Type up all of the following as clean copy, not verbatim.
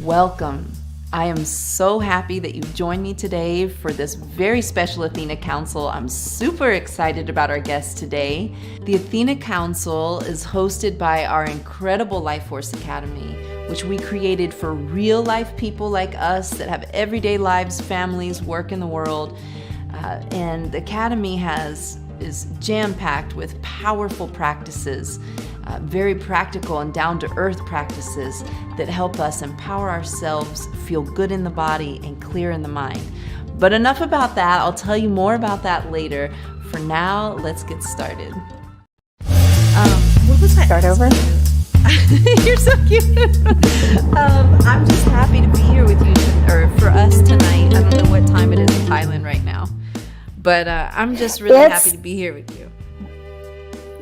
Welcome. I am so happy that you've joined me today for this very special Athena Council. I'm super excited about our guest today. The Athena Council is hosted by our incredible Life Force Academy, which we created for real life people like us that have everyday lives, families, work in the world. And the Academy is jam-packed with powerful practices, very practical and down-to-earth practices that help us empower ourselves, feel good in the body, and clear in the mind. But enough about that. I'll tell you more about that later. For now, let's get started. What was that? Start over? You're so cute. I'm just happy to be here with you, or for us tonight. I don't know what time it is in Thailand right now, but I'm just really happy to be here with you.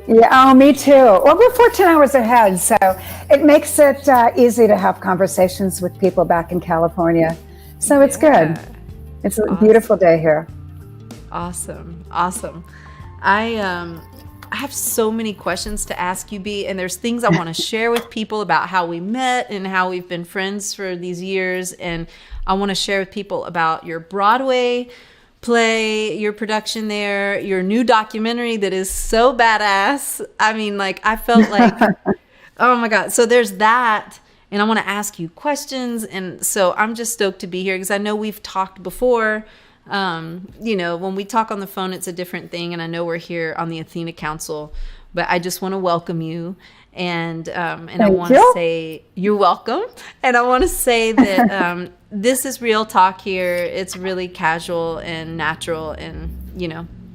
Yeah, oh, me too. Well, we're 14 hours ahead, so it makes it easy to have conversations with people back in California. So it's good. It's a beautiful day here. Awesome. I have so many questions to ask you, B, and there's things I want to share with people about how we met and how we've been friends for these years. And I want to share with people about your Broadway play, your production there, your new documentary that is so badass. I mean, like, I felt like, oh my God. So there's that. And I want to ask you questions. And so I'm just stoked to be here because I know we've talked before. When we talk on the phone, it's a different thing. And I know we're here on the Athena Council, but I just want to welcome you. And I want to say you're welcome. And I want to say that this is real talk here. It's really casual and natural, and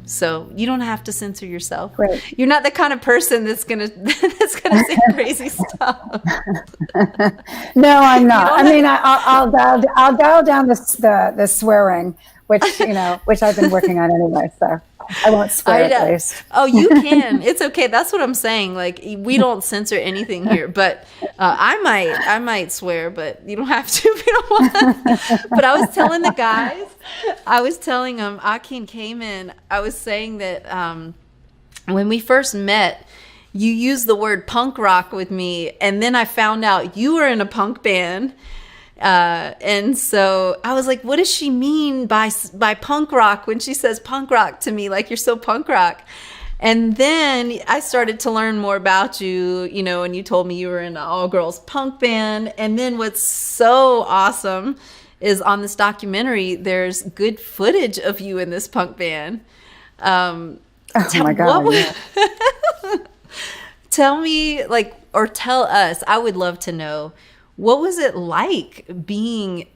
so you don't have to censor yourself. Right. You're not the kind of person that's gonna say crazy stuff. No, I'm not. I mean, I'll dial down the swearing, which I've been working on anyway. So I won't swear at least. Oh, you can. It's okay. That's what I'm saying. Like, we don't censor anything here, but I might swear, but you don't have to if you don't want. But I was telling the guys, Akin came in, I was saying that when we first met, you used the word punk rock with me, and then I found out you were in a punk band. And so I was like, what does she mean by punk rock when she says punk rock to me? Like, you're so punk rock. And then I started to learn more about you, and you told me you were in an all girls punk band. And then what's so awesome is on this documentary, there's good footage of you in this punk band. Oh my God. Tell me, or tell us, I would love to know, what was it like being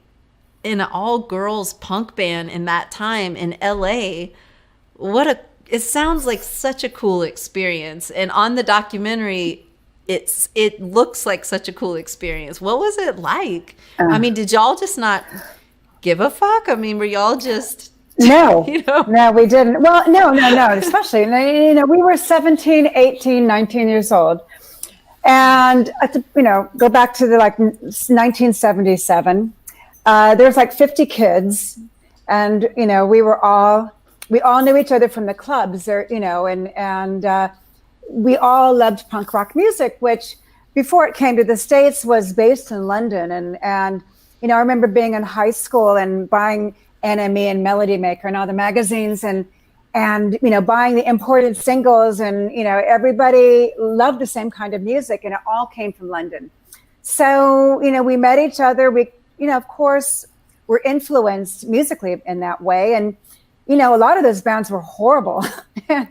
in an all-girls punk band in that time in LA? It sounds like such a cool experience. And on the documentary, it looks like such a cool experience. What was it like? I mean, did y'all just not give a fuck? I mean, were y'all just... No, no, we didn't. Well, no. Especially, we were 17, 18, 19 years old. And go back to 1977. There's 50 kids, and we all knew each other from the clubs there, and we all loved punk rock music, which before it came to the States was based in London. And I remember being in high school and buying NME and Melody Maker and all the magazines, and buying the imported singles, and everybody loved the same kind of music, and it all came from London. So we met each other. We of course were influenced musically in that way, and a lot of those bands were horrible, and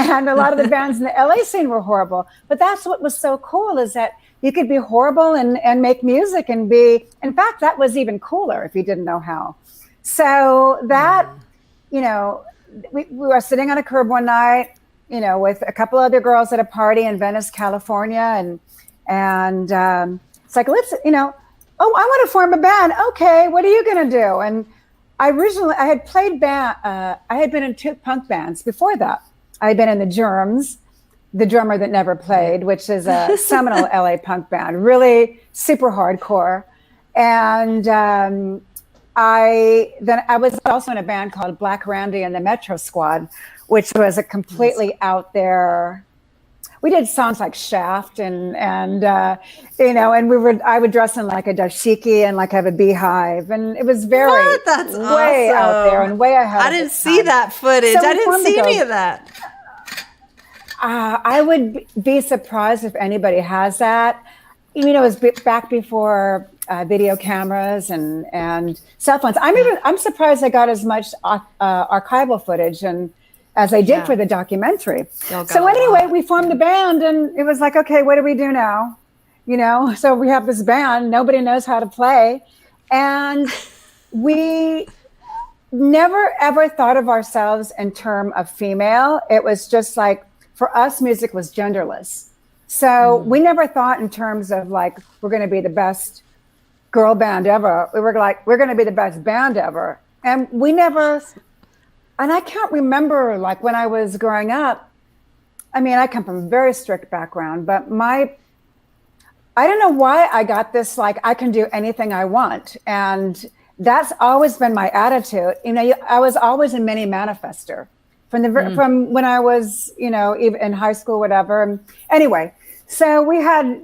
a lot of the bands in the LA scene were horrible. But that's what was so cool, is that you could be horrible and make music and be. In fact, that was even cooler if you didn't know how. So that We were sitting on a curb one night, with a couple other girls at a party in Venice, California, and it's like, let's, I want to form a band. Okay, what are you gonna do? And I had played band. I had been in 2 punk bands before that. I had been in the Germs, the drummer that never played, which is a seminal LA punk band, really super hardcore, and I was also in a band called Black Randy and the Metro Squad, which was a completely out there we did songs like Shaft and you know, and I would dress in like a dashiki and like have a beehive, and it was very What? That's way out there awesome. and way ahead I of didn't its see time. that footage. So I we didn't formed the see any Go. of that. I would be surprised if anybody has that. You know, it was back before video cameras and cell phones. I'm surprised I got as much archival footage and as I did for the documentary. So anyway, we formed a band, and it was like, okay, what do we do now? You know, so we have this band. Nobody knows how to play, and we never ever thought of ourselves in terms of female. It was just like, for us, music was genderless. So we never thought in terms of like, we're going to be the best girl band ever. We were like, we're going to be the best band ever. And we never, and I can't remember, like when I was growing up, I mean, I come from a very strict background, but I don't know why I got this, like, I can do anything I want. And that's always been my attitude. You know, I was always a mini manifester from when I was, you know, even in high school, whatever. Anyway, so we had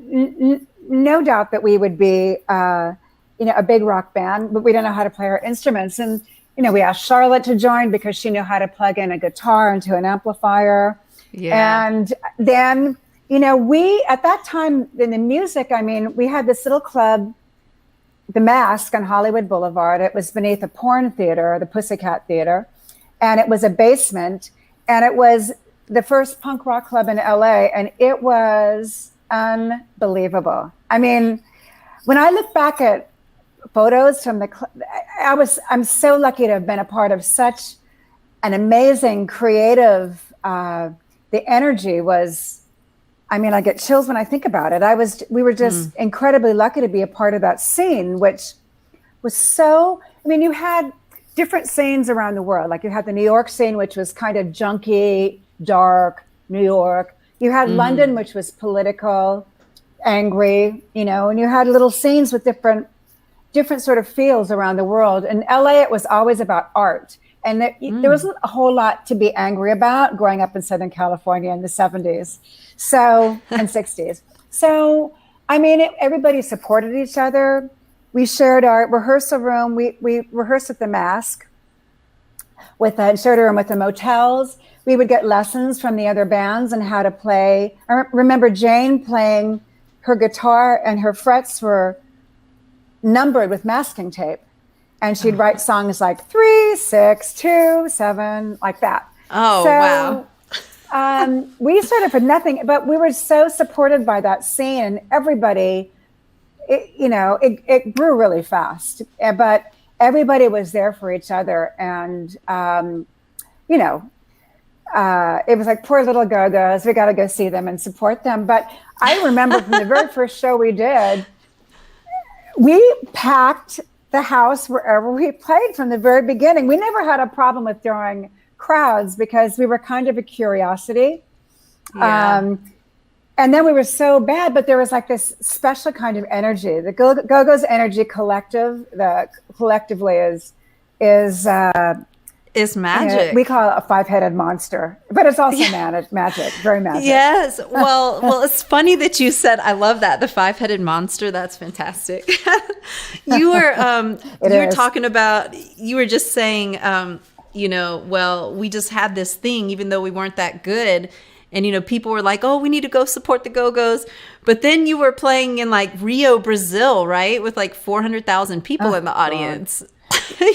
no doubt that we would be, you know, a big rock band, but we didn't know how to play our instruments. And, you know, we asked Charlotte to join because she knew how to plug in a guitar into an amplifier. Yeah. And then, you know, at that time in the music, I mean, we had this little club, The Mask on Hollywood Boulevard. It was beneath a porn theater, the Pussycat Theater. And it was a basement. And it was the first punk rock club in LA. And it was unbelievable. I mean, when I look back at photos from the club, I'm so lucky to have been a part of such an amazing creative, the energy was, I mean, I get chills when I think about it. We were just incredibly lucky to be a part of that scene, which was so, I mean, you had different scenes around the world. Like you had the New York scene, which was kind of junky, dark, New York. You had London, which was political, angry, you know, and you had little scenes with different sort of feels around the world. In LA, it was always about art. And there wasn't a whole lot to be angry about growing up in Southern California in the 70s and 60s. So, I mean, everybody supported each other. We shared our rehearsal room. We rehearsed at the Mask shared a room with the Motels. We would get lessons from the other bands on how to play. I remember Jane playing her guitar, and her frets were numbered with masking tape. And she'd write songs like 3, 6, 2, 7, like that. Oh, so, wow. We started for nothing, but we were so supported by that scene, and everybody, it grew really fast. But everybody was there for each other. And, it was like, poor little Go-Go's, we got to go see them and support them. But I remember from the very first show we did, we packed the house wherever we played from the very beginning. We never had a problem with drawing crowds because we were kind of a curiosity. Yeah. And then we were so bad, but there was like this special kind of energy. The Go-Go's energy collectively is magic. We call it a 5-headed monster, but it's also magic, very magic. Yes. Well, it's funny that you said, I love that, the 5-headed monster. That's fantastic. You were talking about, you were just saying, we just had this thing, even though we weren't that good. And, people were like, oh, we need to go support the Go-Go's. But then you were playing in like Rio, Brazil, right? With like 400,000 people in the audience.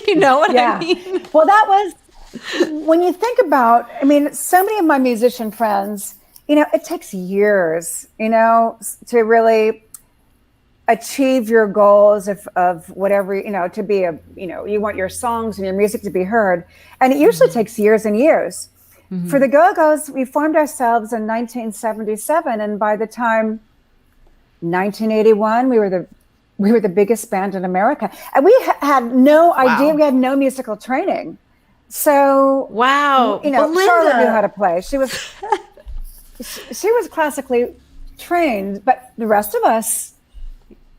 You know what I mean? Well, that was, when you think about, I mean, so many of my musician friends, it takes years, to really achieve your goals of whatever, to be you want your songs and your music to be heard. And it usually takes years and years. Mm-hmm. For the Go-Go's, we formed ourselves in 1977. And by the time 1981, we were the biggest band in America. And we had no idea. We had no musical training. So, wow. Charlotte knew how to play. She was classically trained, but the rest of us,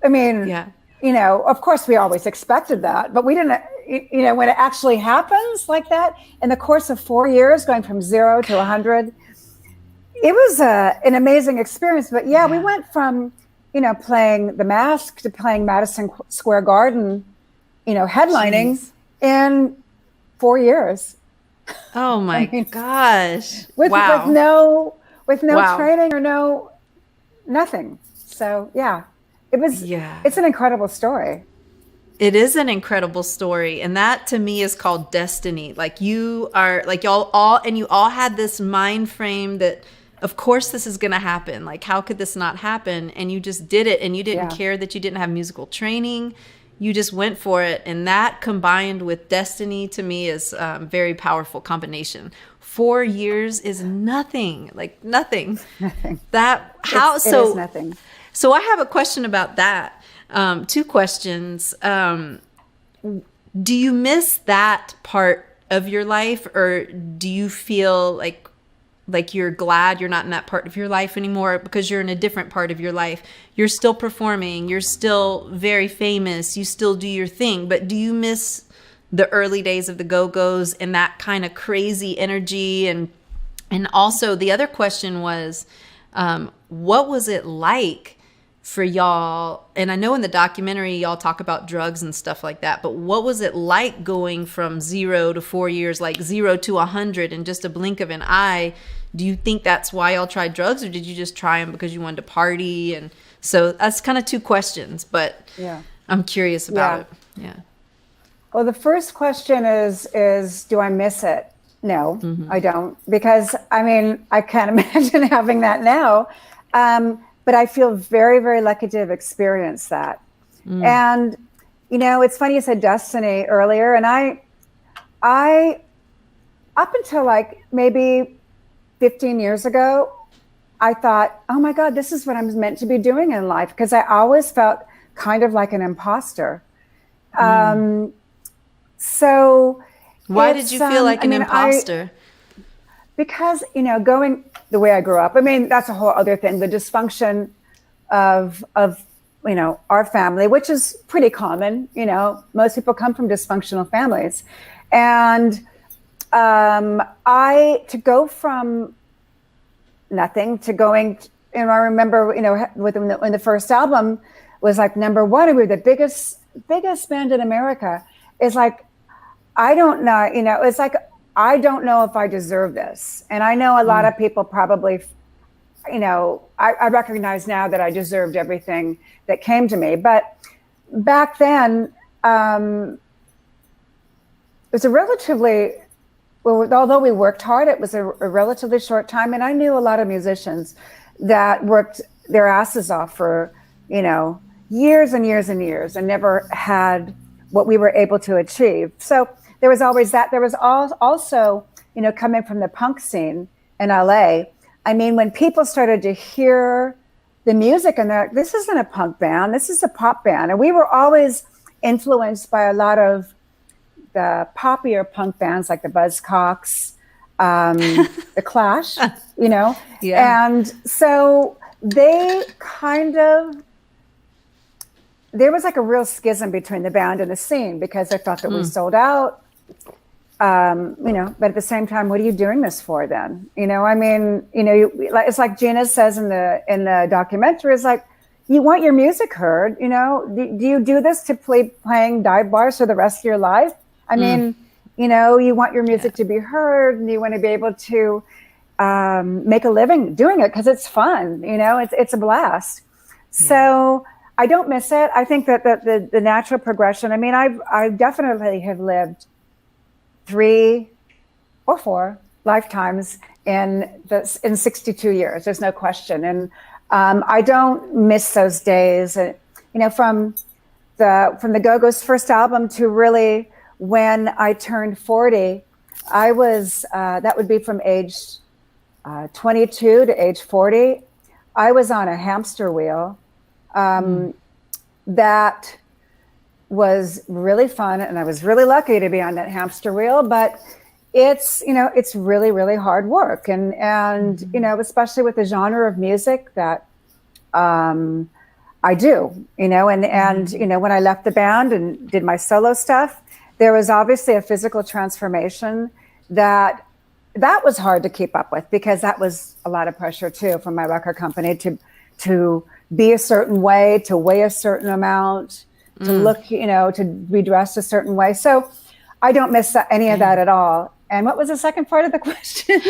I mean, of course we always expected that, but we didn't, when it actually happens like that in the course of 4 years, going from 0 to 100, it was an amazing experience. But yeah, we Yeah. went from, playing The Mask to playing Madison Square Garden, headlining Jeez. in 4 years. Oh I my mean, gosh. with Wow. no Wow. training or nothing. So yeah, Yeah. it's an incredible story. It is an incredible story. And that to me is called destiny. Like you are like y'all all and you all had this mind frame that of course this is gonna happen. Like how could this not happen? And you just did it and you didn't Yeah. care that you didn't have musical training. You just went for it. And that combined with destiny to me is a very powerful combination. 4 years is nothing, like nothing. Nothing. That how It is so nothing. so I have a question about that. Two questions. Do you miss that part of your life, or do you feel like you're glad you're not in that part of your life anymore because you're in a different part of your life? You're still performing. You're still very famous. You still do your thing. But do you miss the early days of the Go-Go's and that kind of crazy energy? And also the other question was, what was it like for y'all? And I know in the documentary y'all talk about drugs and stuff like that, but what was it like going from 0 to 4 years, like 0 to 100 in just a blink of an eye? Do you think that's why y'all tried drugs, or did you just try them because you wanted to party? And so that's kind of two questions, but Yeah. I'm curious about Yeah. it. Yeah. Well, the first question is do I miss it? No, I don't, because I mean, I can't imagine having that now. But I feel very, very lucky to have experienced that. And, it's funny you said destiny earlier. And I, up until like maybe 15 years ago, I thought, oh my God, this is what I'm meant to be doing in life. Because I always felt kind of like an imposter. So Why did you feel like an imposter? Because, going the way I grew up, I mean, that's a whole other thing, the dysfunction of our family, which is pretty common. Most people come from dysfunctional families. And to go from nothing to going, and I remember, when the first album was like #1, and we were the biggest band in America. It's like, I don't know, it's like, I don't know if I deserve this. And I know a lot of people probably, I recognize now that I deserved everything that came to me. But back then, it was a relatively, well, although we worked hard, it was a relatively short time. And I knew a lot of musicians that worked their asses off for, years and years and years and never had what we were able to achieve. So there was always that. There was also, coming from the punk scene in LA. I mean, when people started to hear the music and they're like, this isn't a punk band, this is a pop band. And we were always influenced by a lot of the poppier punk bands like the Buzzcocks, the Clash, Yeah. And so they there was like a real schism between the band and the scene because they thought that we sold out. But at the same time, what are you doing this for then? I mean, it's like Gina says in the documentary, is like, you want your music heard, do you do this to playing dive bars for the rest of your life? I mean, you want your music to be heard, and you want to be able to make a living doing it because it's fun, it's a blast. So I don't miss it. I think that the natural progression, I mean, I definitely have lived 3 or 4 lifetimes in 62 years. There's no question. And I don't miss those days. From the Go-Go's first album to really when I turned 40, I was, that would be from age 22 to age 40. I was on a hamster wheel. That was really fun, and I was really lucky to be on that hamster wheel. But it's really, really hard work, and especially with the genre of music that I do, and when I left the band and did my solo stuff, there was obviously a physical transformation that that was hard to keep up with because that was a lot of pressure too from my record company to be a certain way, to weigh a certain amount, to look, to be dressed a certain way. So I don't miss any of that at all. And what was the second part of the question?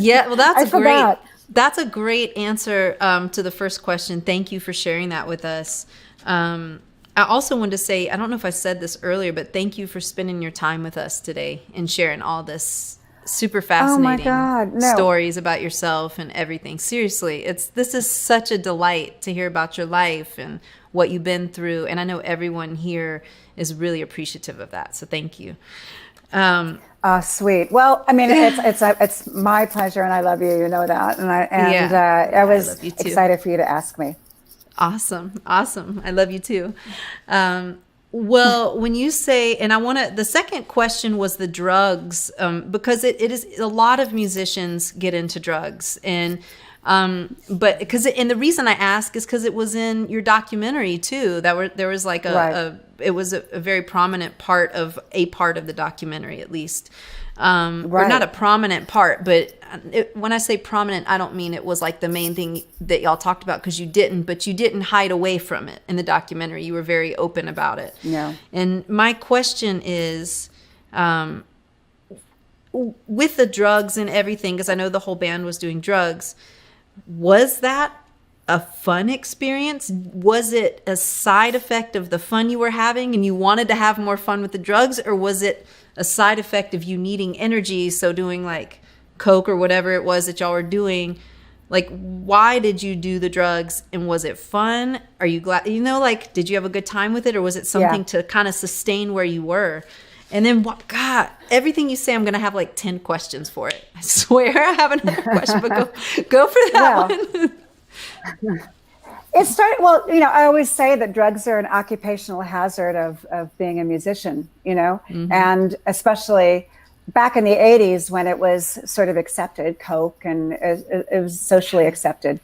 Yeah, well, that's forgot. That's a great answer to the first question. Thank you for sharing that with us. I also wanted to say, I don't know if I said this earlier, but thank you for spending your time with us today and sharing all this super fascinating stories about yourself and everything. Seriously, this is such a delight to hear about your life and what you've been through. And I know everyone here is really appreciative of that. So thank you. Sweet. Well, I mean, it's my pleasure, and I love you. You know that, I was excited for you to ask me. Awesome. I love you too. Well, when you say, and the second question was the drugs, because it is a lot of musicians get into drugs, and but the reason I ask is because it was in your documentary too. There was like it was a very prominent part of the documentary, at least. Or not a prominent part, but when I say prominent, I don't mean it was like the main thing that y'all talked about, because you didn't hide away from it in the documentary. You were very open about it. Yeah. And my question is, with the drugs and everything, because I know the whole band was doing drugs, was that a fun experience? Was it a side effect of the fun you were having and you wanted to have more fun with the drugs, or was it a side effect of you needing energy, so doing like coke or whatever it was that y'all were doing? Like, why did you do the drugs, and was it fun? Are you glad, did you have a good time with it, or was it something to kind of sustain where you were? And then, God, everything you say, I'm going to have like 10 questions for it. I swear I have another question, but go for that one. It started, I always say that drugs are an occupational hazard of being a musician, and especially back in the 80s when it was sort of accepted, coke, and it was socially accepted.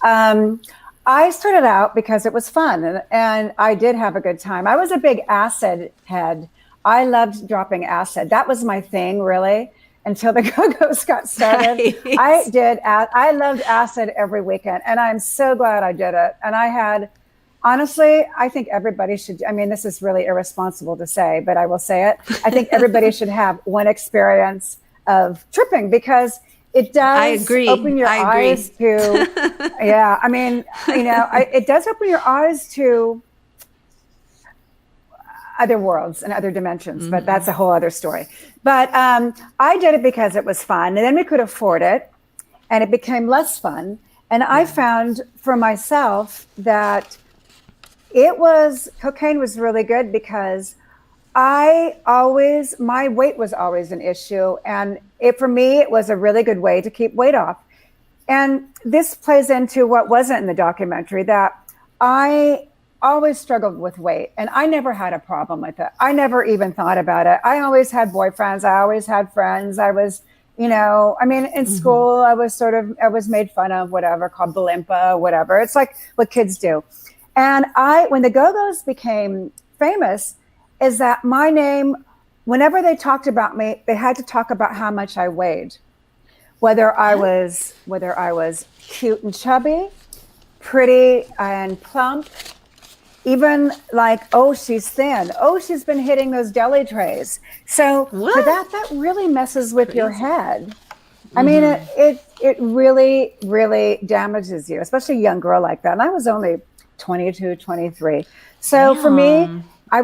I started out because it was fun, and I did have a good time. I was a big acid head. I loved dropping acid. That was my thing, really, until the Go-Go's got started. Nice. I loved acid every weekend, and I'm so glad I did it. And honestly, I think everybody should, this is really irresponsible to say, but I will say it. I think everybody should have one experience of tripping, because it does open your eyes to, it does open your eyes to other worlds and other dimensions, but that's a whole other story. But I did it because it was fun, and then we could afford it, and it became less fun. And I found for myself that cocaine was really good, because my weight was always an issue. And for me, it was a really good way to keep weight off. And this plays into what wasn't in the documentary, that I always struggled with weight, and I never had a problem with it. I never even thought about it. I always had boyfriends. I always had friends. I was, in school, I was made fun of, whatever, called Balimpa, whatever. It's like what kids do. And when the Go-Go's became famous, is that my name, whenever they talked about me, they had to talk about how much I weighed, whether I was cute and chubby, pretty and plump, even like, oh, she's thin. Oh, she's been hitting those deli trays. So for that really messes with your head. I mean, it really, really damages you, especially a young girl like that. And I was only 22, 23. So for me, I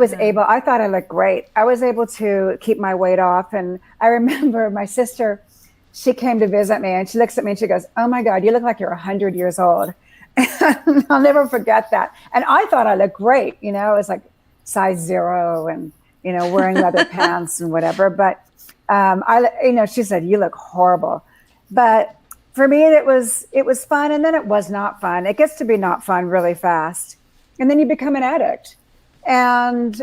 thought I looked great. I was able to keep my weight off. And I remember my sister, she came to visit me, and she looks at me and she goes, "Oh my God, you look like you're 100 years old." And I'll never forget that. And I thought I looked great. It was like size 0 and, wearing leather pants and whatever. But, she said, "You look horrible." But for me, it was fun. And then it was not fun. It gets to be not fun really fast. And then you become an addict. And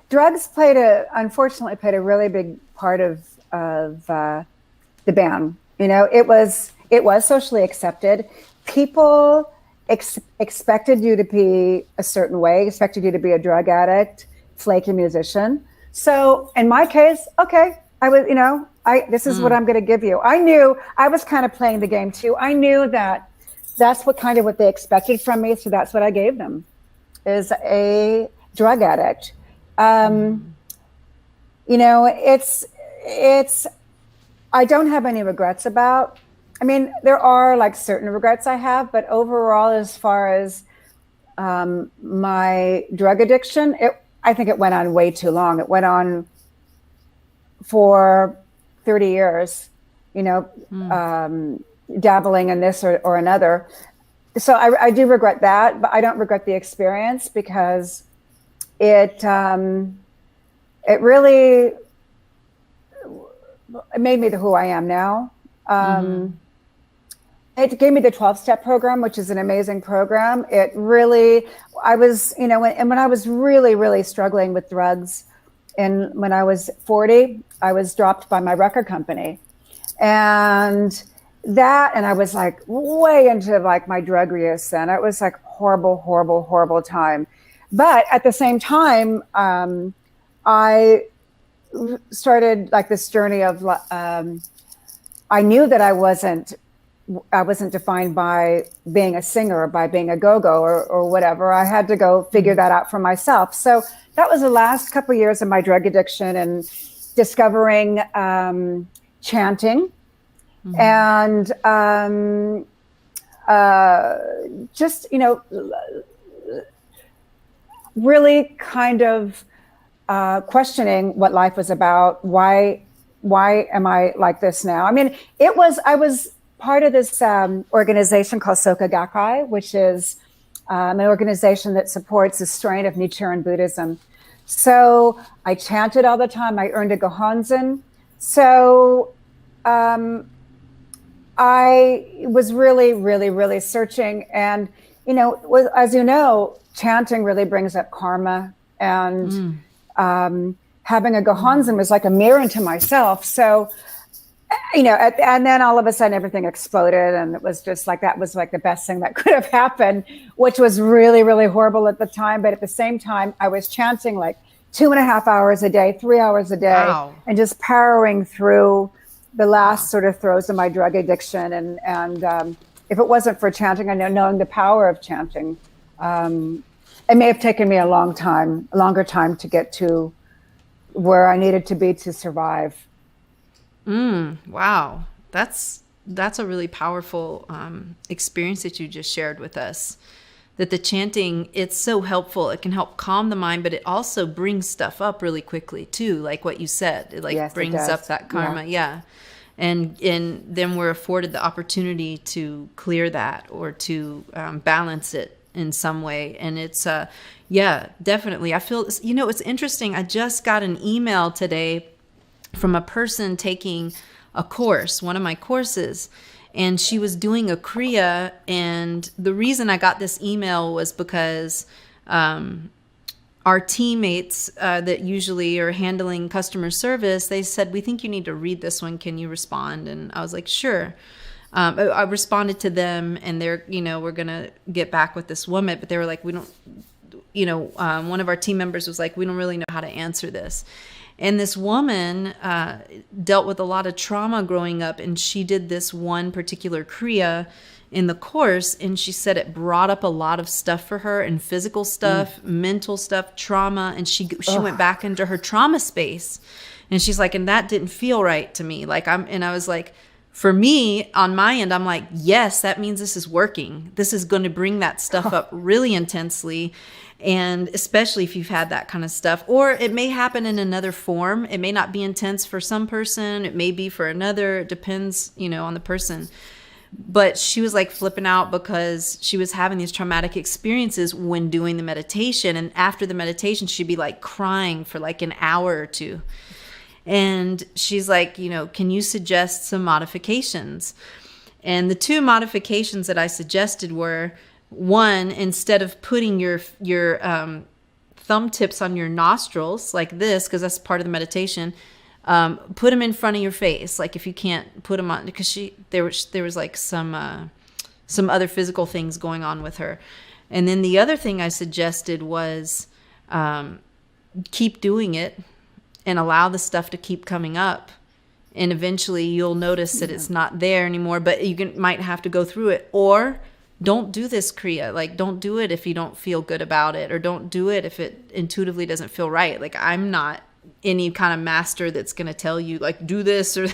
drugs unfortunately played a really big part of the band. It was socially accepted. People expected you to be a certain way, expected you to be a drug addict, flaky musician. So in my case, okay, I This is what I'm going to give you. I knew I was kind of playing the game too. I knew that that's what they expected from me. So that's what I gave them, is a drug addict. You know, it's, I don't have any regrets about, I mean, there are like certain regrets I have, but overall, as far as my drug addiction, I think it went on way too long. It went on for 30 years, you know, dabbling in this or another. So I do regret that, but I don't regret the experience, because it really, it made me who I am now. It gave me the 12-step program, which is an amazing program. It really, I was, you know, when I was really, really struggling with drugs, and when I was 40, I was dropped by my record company. And I was like way into like my drug use, and it was like horrible, horrible, horrible time. But at the same time, I started like this journey of, I knew that I wasn't defined by being a singer or by being a go-go or whatever. I had to go figure that out for myself. So that was the last couple of years of my drug addiction, and discovering chanting, and just, you know, really kind of questioning what life was about. Why am I like this now? I mean, I was part of this organization called Soka Gakkai, which is an organization that supports a strain of Nichiren Buddhism. So I chanted all the time. I earned a Gohonzon. So I was really, really, really searching. And, you know, as you know, chanting really brings up karma. And having a Gohonzon was like a mirror into myself. So, you know, and then all of a sudden everything exploded, and it was just like, that was like the best thing that could have happened, which was really, really horrible at the time. But at the same time, I was chanting like 2.5 hours a day, 3 hours a day, Wow. and just powering through the last sort of throes of my drug addiction. And if it wasn't for chanting, I know, knowing the power of chanting, it may have taken me a longer time to get to where I needed to be to survive. Wow. That's a really powerful experience that you just shared with us. That the chanting, it's so helpful. It can help calm the mind, but it also brings stuff up really quickly too. Like what you said, it like brings up that karma. Yeah. And then we're afforded the opportunity to clear that, or to balance it in some way. And it's, definitely. I feel, you know, it's interesting. I just got an email today from a person taking a course, one of my courses, and she was doing a Kriya. And the reason I got this email was because our teammates that usually are handling customer service, they said, "We think you need to read this one. Can you respond?" And I was like, "Sure." I responded to them, and they're, you know, we're going to get back with this woman, but they were like, we don't, you know, one of our team members was like, "We don't really know how to answer this." And this woman dealt with a lot of trauma growing up, and she did this one particular Kriya in the course, and she said it brought up a lot of stuff for her, and physical stuff, mental stuff, trauma, and she went back into her trauma space. And she's like, and that didn't feel right to me. I was like, for me, on my end, I'm like, yes, that means this is working. This is going to bring that stuff up really intensely. And especially if you've had that kind of stuff, or it may happen in another form. It may not be intense for some person. It may be for another. It depends, you know, on the person. But she was like flipping out because she was having these traumatic experiences when doing the meditation. And after the meditation, she'd be like crying for like an hour or two. And she's like, you know, can you suggest some modifications? And the two modifications that I suggested were, one, instead of putting your thumb tips on your nostrils like this, because that's part of the meditation, put them in front of your face. Like if you can't put them on, because there was like some other physical things going on with her. And then the other thing I suggested was keep doing it and allow the stuff to keep coming up. and eventually you'll notice that it's not there anymore, but might have to go through it. Or don't do this Kriya. Like, don't do it if you don't feel good about it, or don't do it if it intuitively doesn't feel right. Like, I'm not any kind of master that's going to tell you, like, do this, or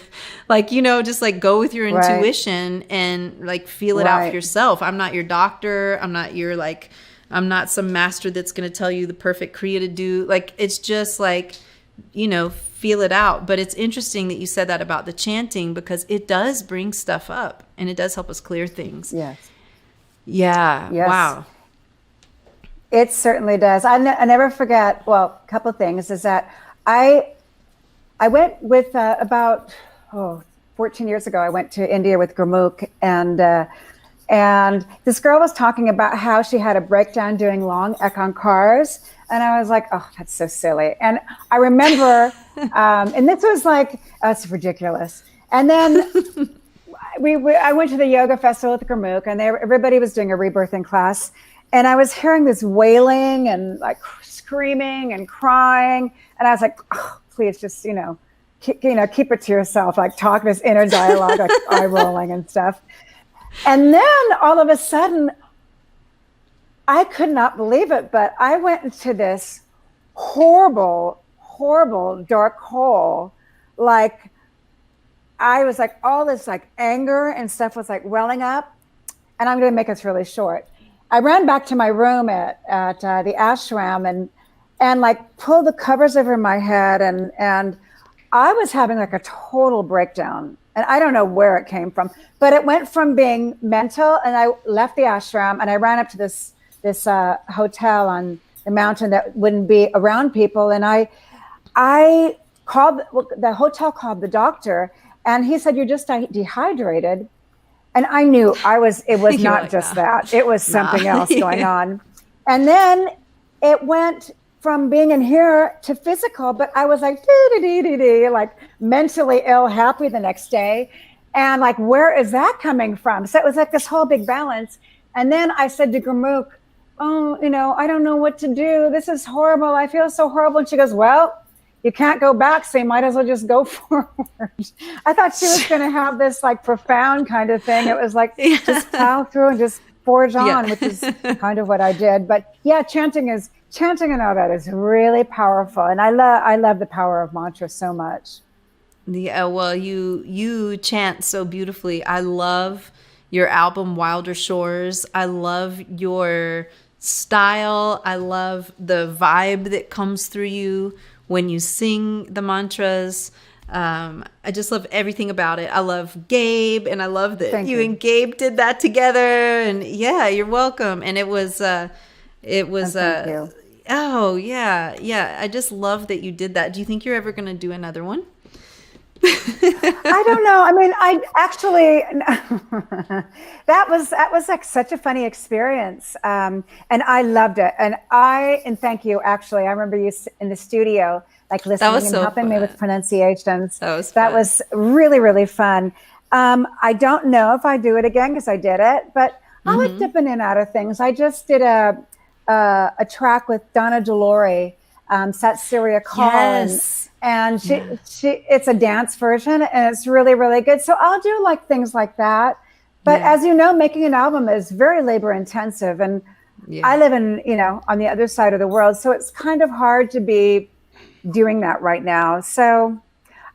like, just like go with your intuition and like feel it out for yourself. I'm not your doctor. I'm not some master that's going to tell you the perfect Kriya to do. Like, it's just like, feel it out. But it's interesting that you said that about the chanting, because it does bring stuff up and it does help us clear things. Yes. Yeah. Yes. Wow. It certainly does. I never forget. Well, a couple of things is that I went with about 14 years ago. I went to India with Gurmukh, and this girl was talking about how she had a breakdown doing long ekankars, and I was like, oh, that's so silly. And I remember, and this was like, that's ridiculous. And then I went to the yoga festival with Gurmukh, and everybody was doing a rebirthing class, and I was hearing this wailing and like screaming and crying, and I was like, oh, please just keep it to yourself, like talk this inner dialogue, like eye rolling and stuff. And then all of a sudden, I could not believe it, but I went into this horrible, horrible dark hole, like. I was like, all this like anger and stuff was like welling up, and I'm going to make this really short. I ran back to my room at the ashram and like pulled the covers over my head, and I was having like a total breakdown, and I don't know where it came from, but it went from being mental, and I left the ashram and I ran up to this hotel on the mountain that wouldn't be around people, and I called the hotel, called the doctor. And he said, you're just dehydrated. And I knew it was not like just that. It was something else going on. And then it went from being in here to physical, but I was like, like mentally ill, happy the next day. And like, where is that coming from? So it was like this whole big balance. And then I said to Gurmukh, oh, I don't know what to do. This is horrible. I feel so horrible. And she goes, well, you can't go back, so you might as well just go forward. I thought she was going to have this like profound kind of thing. It was like, just plow through and just forge on, which is kind of what I did. But yeah, chanting and all that is really powerful. And I love the power of mantra so much. Yeah, well, you chant so beautifully. I love your album, Wilder Shores. I love your style. I love the vibe that comes through you when you sing the mantras. I just love everything about it. I love Gabe, and I love that you and Gabe did that together. And yeah, you're welcome. And it was oh yeah. I just love that you did that. Do you think you're ever going to do another one? I don't know. I mean, I actually, that was like such a funny experience. And I loved it. And thank you. Actually, I remember you in the studio, like listening and helping me with pronunciations. That was really, really fun. I don't know if I do it again, because I did it, but I like dipping in and out of things. I just did a track with Donna Delore, Sat Surya Call. Yes. And she it's a dance version, and it's really, really good. So I'll do like things like that. But as you know, making an album is very labor intensive, and I live in, on the other side of the world. So it's kind of hard to be doing that right now. So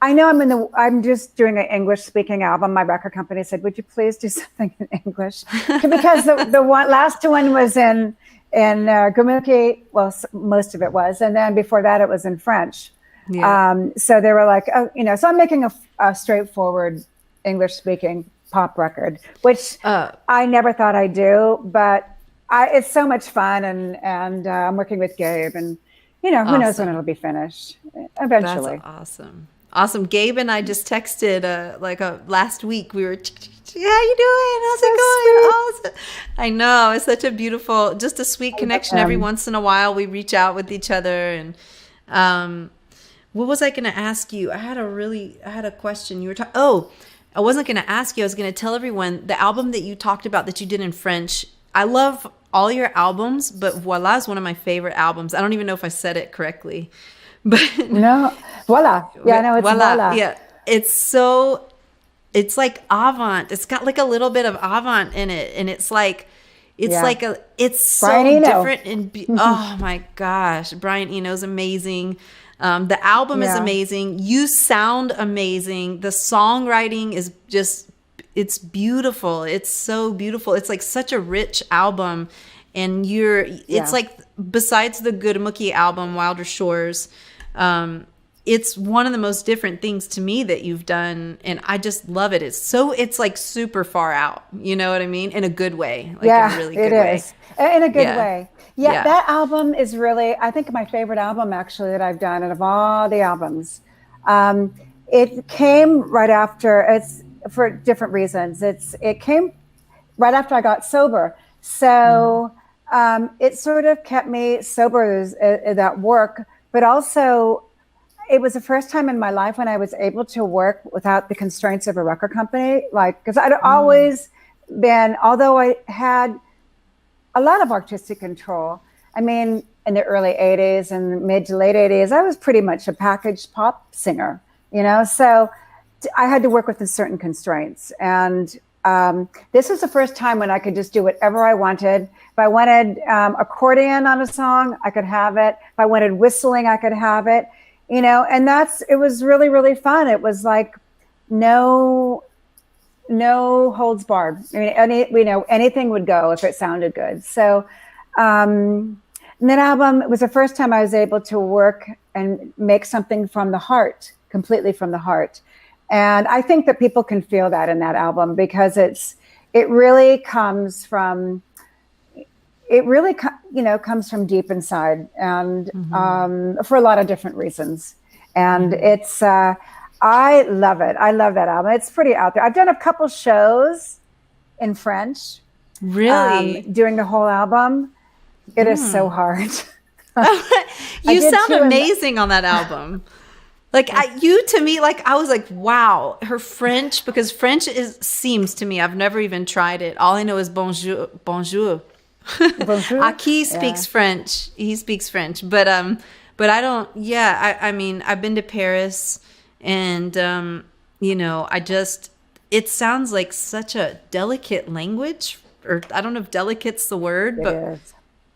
I know I'm just doing an English speaking album. My record company said, would you please do something in English? Because the last one was in Gurmukhi. Well, most of it was. And then before that, it was in French. Yeah. So they were like, so I'm making a straightforward English speaking pop record, which I never thought I'd do, but it's so much fun. And I'm working with Gabe, and, who knows when it'll be finished eventually. That's awesome. Gabe and I just texted last week. We were, how you doing? How's it going? Awesome. I know. It's such a beautiful, just a sweet connection. Every once in a while we reach out with each other. And, what was I going to ask you? I had a question. You were talking. I wasn't going to ask you. I was going to tell everyone the album that you talked about that you did in French. I love all your albums, but Voila is one of my favorite albums. I don't even know if I said it correctly, but no, Voila. Yeah, no, it's Voila. Yeah. it's like avant. It's got like a little bit of avant in it, and it's so Brian Eno. different. And oh my gosh, Brian Eno's amazing. The album is amazing. You sound amazing. The songwriting is just, it's beautiful. It's so beautiful. It's like such a rich album. And it's like, besides the Gurumukhi album, Wilder Shores, it's one of the most different things to me that you've done. And I just love it. It's like super far out. You know what I mean? In a good way. Like in a really good way. In a good way. Yeah, that album is really, I think, my favorite album actually that I've done out of all the albums. It came right after, it's for different reasons. It came right after I got sober. So it sort of kept me sober, that work, but also it was the first time in my life when I was able to work without the constraints of a record company. Like, because I'd always been, although I had a lot of artistic control. I mean, in the early 80s and mid to late 80s, I was pretty much a packaged pop singer, you know? So I had to work with certain constraints. And this was the first time when I could just do whatever I wanted. If I wanted accordion on a song, I could have it. If I wanted whistling, I could have it, you know? And it was really, really fun. It was like no holds barred. I mean, anything would go if it sounded good. So, and that album, it was the first time I was able to work and make something from the heart, completely from the heart. And I think that people can feel that in that album because it really comes from deep inside, and for a lot of different reasons. And it's, I love it. I love that album. It's pretty out there. I've done a couple shows in French. Really? Doing the whole album. It is so hard. You sound amazing on that album. Like to me, like I was like, wow, her French, because French seems to me, I've never even tried it. All I know is bonjour. Bonjour. Aki speaks French. He speaks French, but I don't. Yeah, I mean, I've been to Paris. And, it sounds like such a delicate language, or I don't know if delicate's the word, but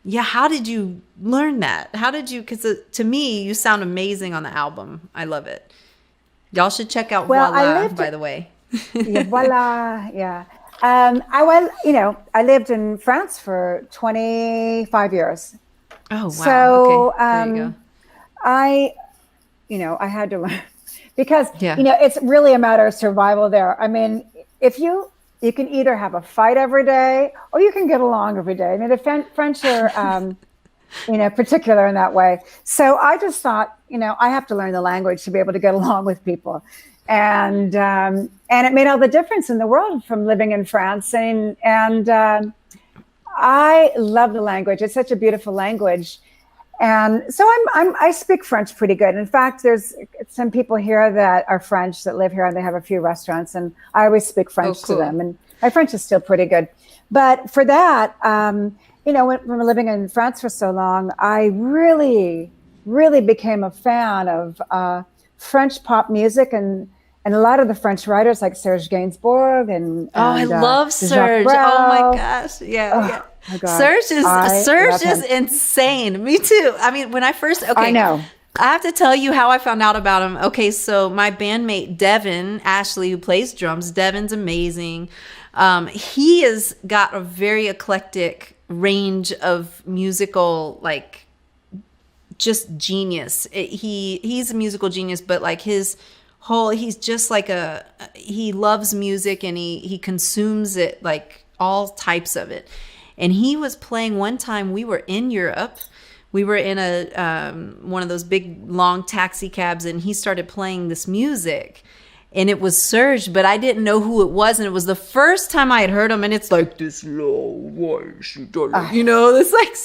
yeah. How did you learn that? Because to me, you sound amazing on the album. I love it. Y'all should check out Voila, by the way. Voila. Yeah. I lived in France for 25 years. Oh, wow. So, okay. There you go. I had to learn. Because, it's really a matter of survival there. I mean, if you can either have a fight every day or you can get along every day. I mean, the French are, particular in that way. So I just thought, I have to learn the language to be able to get along with people. And it made all the difference in the world from living in France. And I love the language. It's such a beautiful language. And so I speak French pretty good. In fact, there's some people here that are French that live here, and they have a few restaurants, and I always speak French to them. And my French is still pretty good. But for that, when living in France for so long, I really, really became a fan of French pop music and a lot of the French writers like Serge Gainsbourg and I love Serge. Oh my gosh, yeah. Oh, God. Serge is insane. Me too. I mean, when I first, I know. I have to tell you how I found out about him. Okay, so my bandmate Devin Ashley, who plays drums, Devin's amazing. He has got a very eclectic range of musical, like, just genius. He's a musical genius, but like he's just like he loves music and he consumes it, like all types of it. And he was playing one time. We were in Europe. We were in one of those big long taxi cabs, and he started playing this music, and it was Serge, but I didn't know who it was, and it was the first time I had heard him, and it's like this low voice, this like,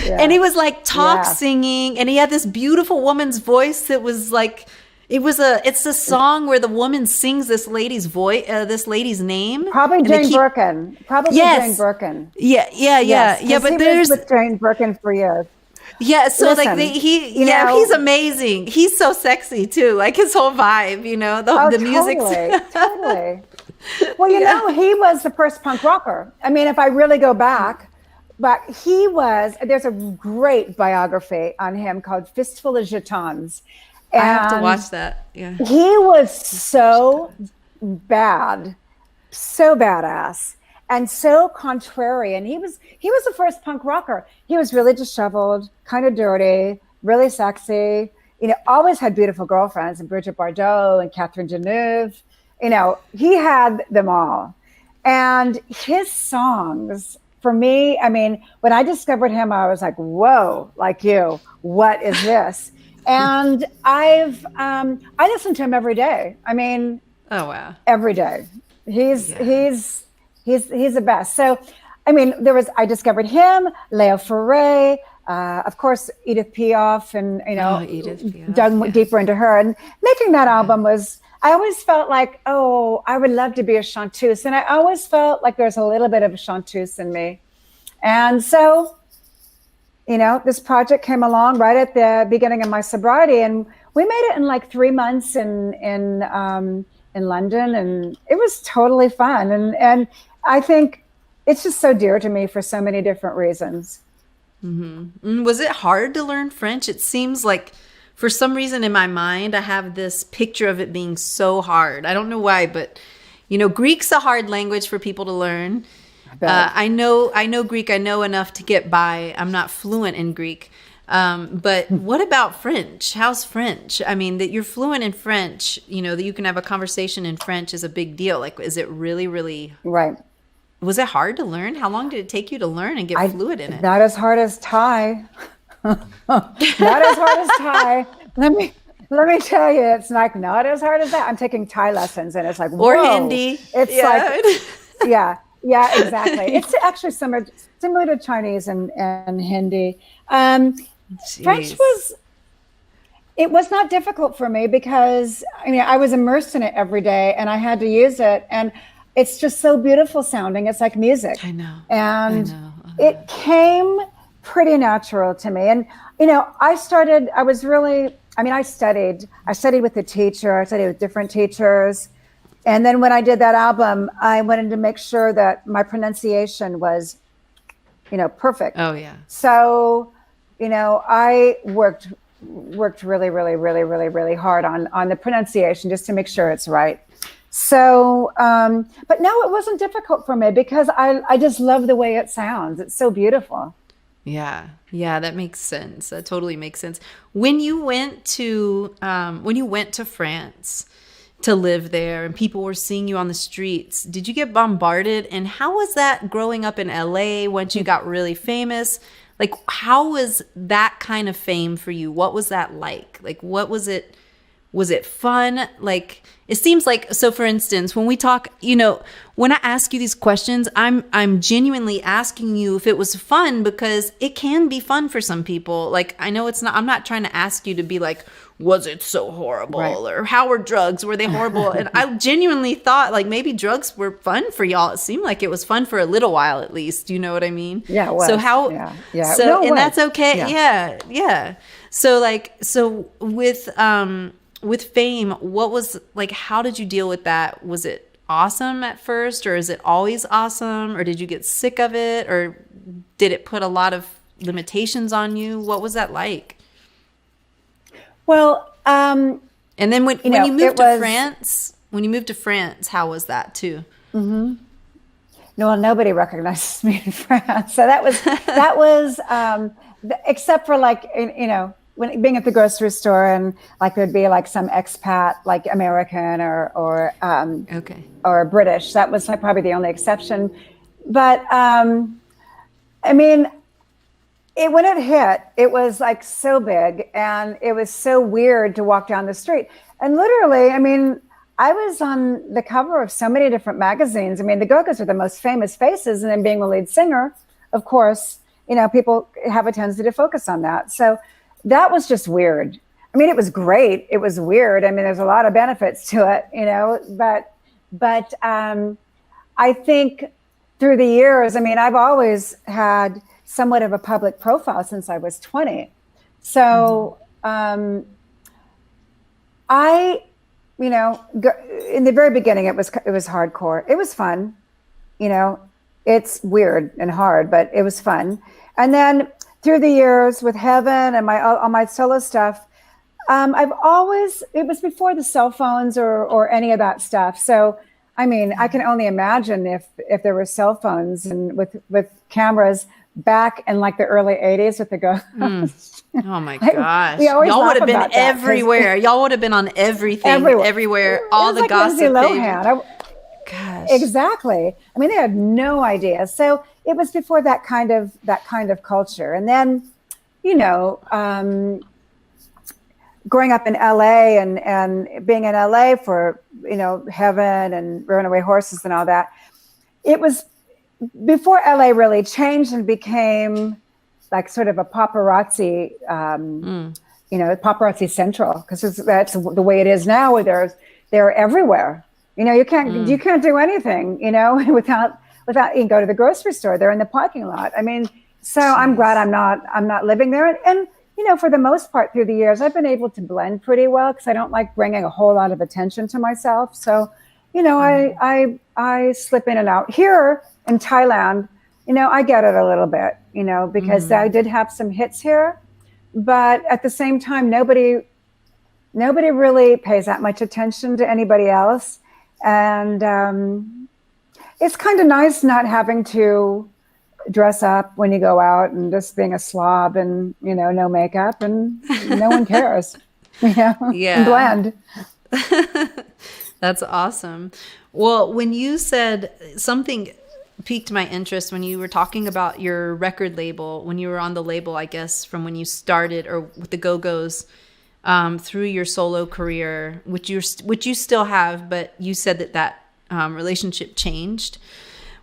and he was like singing, and he had this beautiful woman's voice that was like. It's a song where the woman sings this lady's voice, this lady's name. Probably Jane Birkin. Jane Birkin. Yeah. Yes, But he was with Jane Birkin for years. Yeah, so like Listen, he's amazing. He's so sexy too. Like his whole vibe, the music's totally, totally. Well, yeah. he was the first punk rocker. I mean, if I really go back, but there's a great biography on him called Fistful of Jetons. I have to And watch that. Yeah. he was so bad, so badass, and so contrary. And he was the first punk rocker. He was really disheveled, kind of dirty, really sexy. Always had beautiful girlfriends, and Bridget Bardot and Catherine Deneuve. He had them all. And his songs, for me, I mean, when I discovered him, I was like, whoa, like what is this? And I listen to him every day. I mean, Oh wow. every day. He's the best. So, I mean, I discovered him, Leo Ferré, of course, Edith Piaf, and Edith Piaf, dug deeper into her. And making that album I always felt like, oh, I would love to be a chanteuse, and I always felt like there's a little bit of a chanteuse in me. And so, this project came along right at the beginning of my sobriety, and we made it in like 3 months in London, and it was totally fun. And I think it's just so dear to me for so many different reasons. Mm-hmm. Was it hard to learn French? It seems like for some reason in my mind, I have this picture of it being so hard. I don't know why, but Greek's a hard language for people to learn. I know Greek. I know enough to get by. I'm not fluent in Greek. But what about French? How's French? I mean, that you're fluent in French, that you can have a conversation in French is a big deal. Like, is it really, really? Right. Was it hard to learn? How long did it take you to learn and get fluent in it? Not as hard as Thai. Not as hard as Thai. Let me tell you, it's like not as hard as that. I'm taking Thai lessons, and it's like, whoa. Or Hindi. It's like, yeah, exactly. It's actually similar to Chinese and Hindi. French was not difficult for me because I was immersed in it every day, and I had to use it, and it's just so beautiful sounding. It's like music. I know. And it came pretty natural to me. And I studied with a teacher. I studied with different teachers. And then when I did that album, I wanted to make sure that my pronunciation was, perfect. Oh yeah. So, I worked really, really, really, really, really hard on the pronunciation just to make sure it's right. So, but no, it wasn't difficult for me because I just love the way it sounds. It's so beautiful. Yeah, that makes sense. That totally makes sense. When you went to France to live there and people were seeing you on the streets, did you get bombarded? And how was that growing up in LA once you got really famous? Like, how was that kind of fame for you? What was that like? Like, what was it? Was it fun? Like, it seems like, so for instance, when we talk, when I ask you these questions, I'm genuinely asking you if it was fun, because it can be fun for some people. Like, I know it's not, I'm not trying to ask you to be like, was it so horrible? Right. Or how were drugs? Were they horrible? And I genuinely thought like maybe drugs were fun for y'all. It seemed like it was fun for a little while, at least. You know what I mean? Yeah. It was. So how, yeah. So, no, and that's okay. Yeah. So with fame, what was like, how did you deal with that? Was it awesome at first, or is it always awesome? Or did you get sick of it? Or did it put a lot of limitations on you? What was that like? Well, and then when you moved to France, how was that too? Mm-hmm. No, well, nobody recognizes me in France. So that was except for like, when being at the grocery store and like there'd be like some expat, like American or British. That was like probably the only exception. But when it hit, it was like so big, and it was so weird to walk down the street. And literally, I was on the cover of so many different magazines. The Go-Go's are the most famous faces, and then being the lead singer, of course, people have a tendency to focus on that. So that was just weird. It was great. It was weird. There's a lot of benefits to it, but I think through the years, I've always had somewhat of a public profile since I was 20. So I, you know, in the very beginning, it was hardcore. It was fun, you know. It's weird and hard, but it was fun. And then through the years with Heaven and all my solo stuff, it was before the cell phones or any of that stuff. So, I mean, I can only imagine if there were cell phones and with cameras back in like the early 80s with the ghosts. Oh my gosh. Y'all would have been everywhere. Y'all would have been on everything, everywhere. All the like gossip. Gosh. Exactly. I mean, they had no idea. So it was before that kind of culture. And then, you know, growing up in LA and being in LA for, you know, Heaven and Runaway Horses and all that, it was before LA really changed and became like sort of a paparazzi, you know, paparazzi central, because that's the way it is now, where they're everywhere. You know, you can't do anything, you know, without you can go to the grocery store. They're in the parking lot. I mean, so I'm glad I'm not living there. And you know, for the most part through the years, I've been able to blend pretty well because I don't like bringing a whole lot of attention to myself. So, you know, I slip in and out. Here in Thailand, you know, I get it a little bit, you know, because I did have some hits here, but at the same time, nobody really pays that much attention to anybody else. And it's kind of nice not having to dress up when you go out and just being a slob and, you know, no makeup and no one cares, you know, and bland. That's awesome. Well, when you said something piqued my interest when you were talking about your record label, when you were on the label, I guess, from when you started or with the Go-Go's, through your solo career, which you still have, but you said that relationship changed.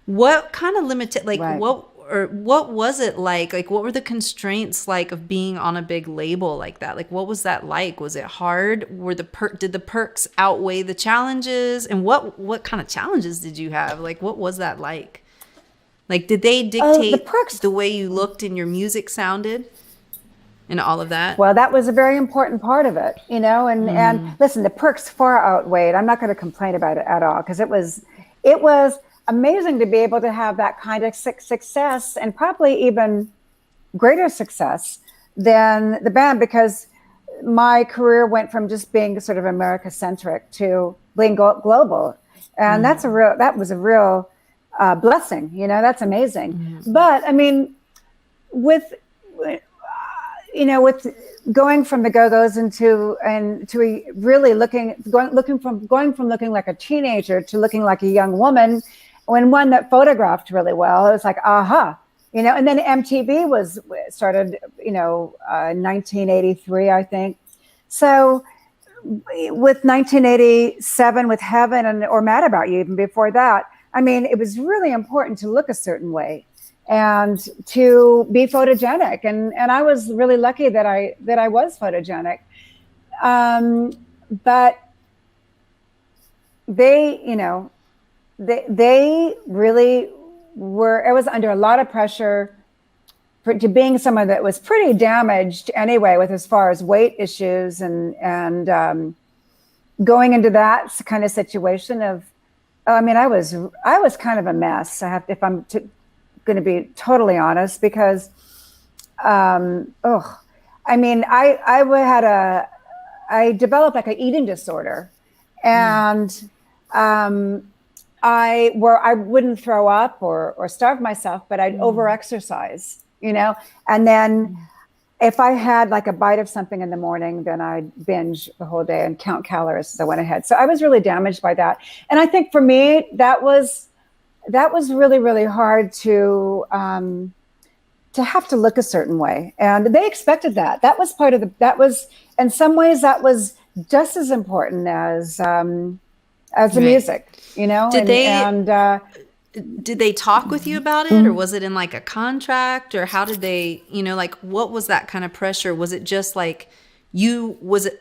What kind of limited, like, right. what was it like? Like, what were the constraints like of being on a big label like that? Like, what was that like? Was it hard? Did the perks outweigh the challenges? And what kind of challenges did you have? Like, what was that like? Like, did they dictate the way you looked and your music sounded? And all of that? Well, that was a very important part of it, you know, and listen, the perks far outweighed. I'm not going to complain about it at all, because it was amazing to be able to have that kind of success, and probably even greater success than the band, because my career went from just being sort of America-centric to being global. And that was a real blessing, you know, that's amazing. But I mean, with going from the Go-Go's to really going from looking like a teenager to looking like a young woman, when one that photographed really well, it was like, aha, you know. And then MTV started, you know, 1983, I think. So with 1987 with Heaven or Mad About You, even before that, I mean, it was really important to look a certain way and to be photogenic. And I was really lucky that I was photogenic. But they, you know, they really were, I was under a lot of pressure to being someone that was pretty damaged anyway, with as far as weight issues and going into that kind of situation of, I mean, I was kind of a mess. If I'm going to be totally honest, because, I mean, I developed like an eating disorder, and I wouldn't throw up or starve myself, but I'd over-exercise, you know, and then if I had like a bite of something in the morning, then I'd binge the whole day and count calories as I went ahead. So I was really damaged by that. And I think for me, that was really, really hard to have to look a certain way. And they expected that. That was in some ways, that was just as important as the music, you know? Did they talk with you about it, or was it in like a contract, or how did they, you know, like, what was that kind of pressure? Was it just like it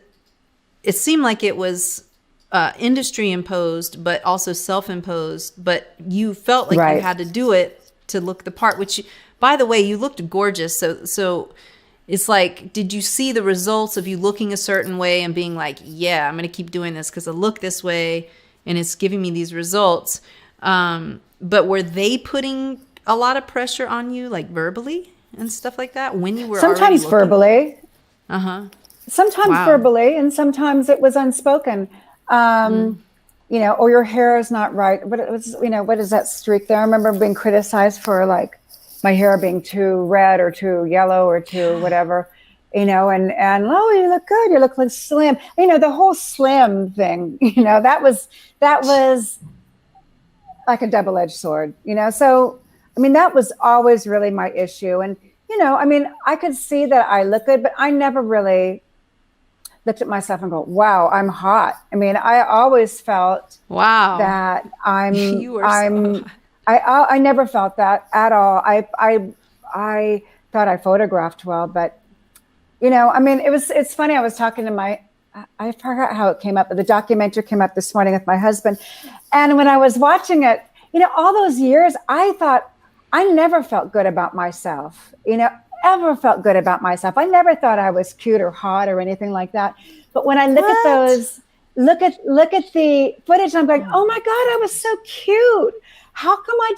seemed like it was industry imposed, but also self-imposed, but you felt like you had to do it to look the part, which, by the way, you looked gorgeous. So it's like, did you see the results of you looking a certain way and being like, yeah, I'm going to keep doing this because I look this way and it's giving me these results. But were they putting a lot of pressure on you, like verbally and stuff like that, when you were sometimes verbally? Sometimes Wow. verbally, and sometimes it was unspoken. You know, or your hair is not right. But it was, you know, what is that streak there? I remember being criticized for like my hair being too red or too yellow or too whatever, you know, and oh, you look good. You look like slim. You know, the whole slim thing, you know, that was like a double-edged sword, you know? So, I mean, that was always really my issue. And, you know, I mean, I could see that I look good, but I never really looked at myself and go, wow, I'm hot. I mean, I always felt that I never felt that at all. I thought I photographed well, but, you know, I mean, it's funny. I was talking to I forgot how it came up, but the documentary came up this morning with my husband. And when I was watching it, you know, all those years, I thought I never felt good about myself, you know, ever felt good about myself. I never thought I was cute or hot or anything like that. But when I look at those, look at the footage, I'm going, oh my God, I was so cute. How come I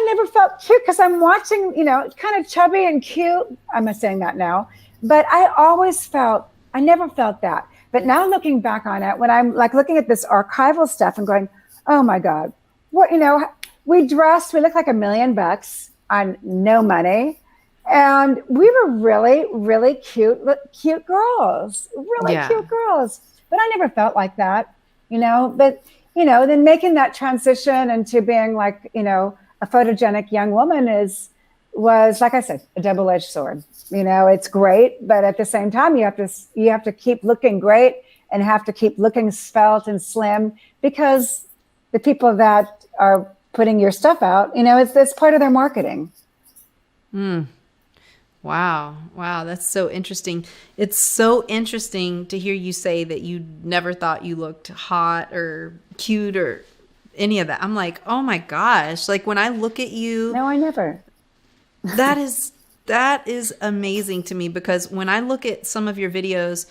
never felt cute? Because I'm watching, you know, kind of chubby and cute. I'm not saying that now, but I never felt that. But now looking back on it, when I'm like looking at this archival stuff and going, oh my God, what, you know, we looked like $1 million on no money. And we were really, really cute girls, cute girls. But I never felt like that, you know, but, you know, then making that transition into being like, you know, a photogenic young woman was, like I said, a double-edged sword. You know, it's great, but at the same time, you have to keep looking great and have to keep looking svelte and slim, because the people that are putting your stuff out, you know, it's part of their marketing. Wow. That's so interesting. It's so interesting to hear you say that you never thought you looked hot or cute or any of that. I'm like, oh my gosh. Like when I look at you. No, I never. That is amazing to me, because when I look at some of your videos,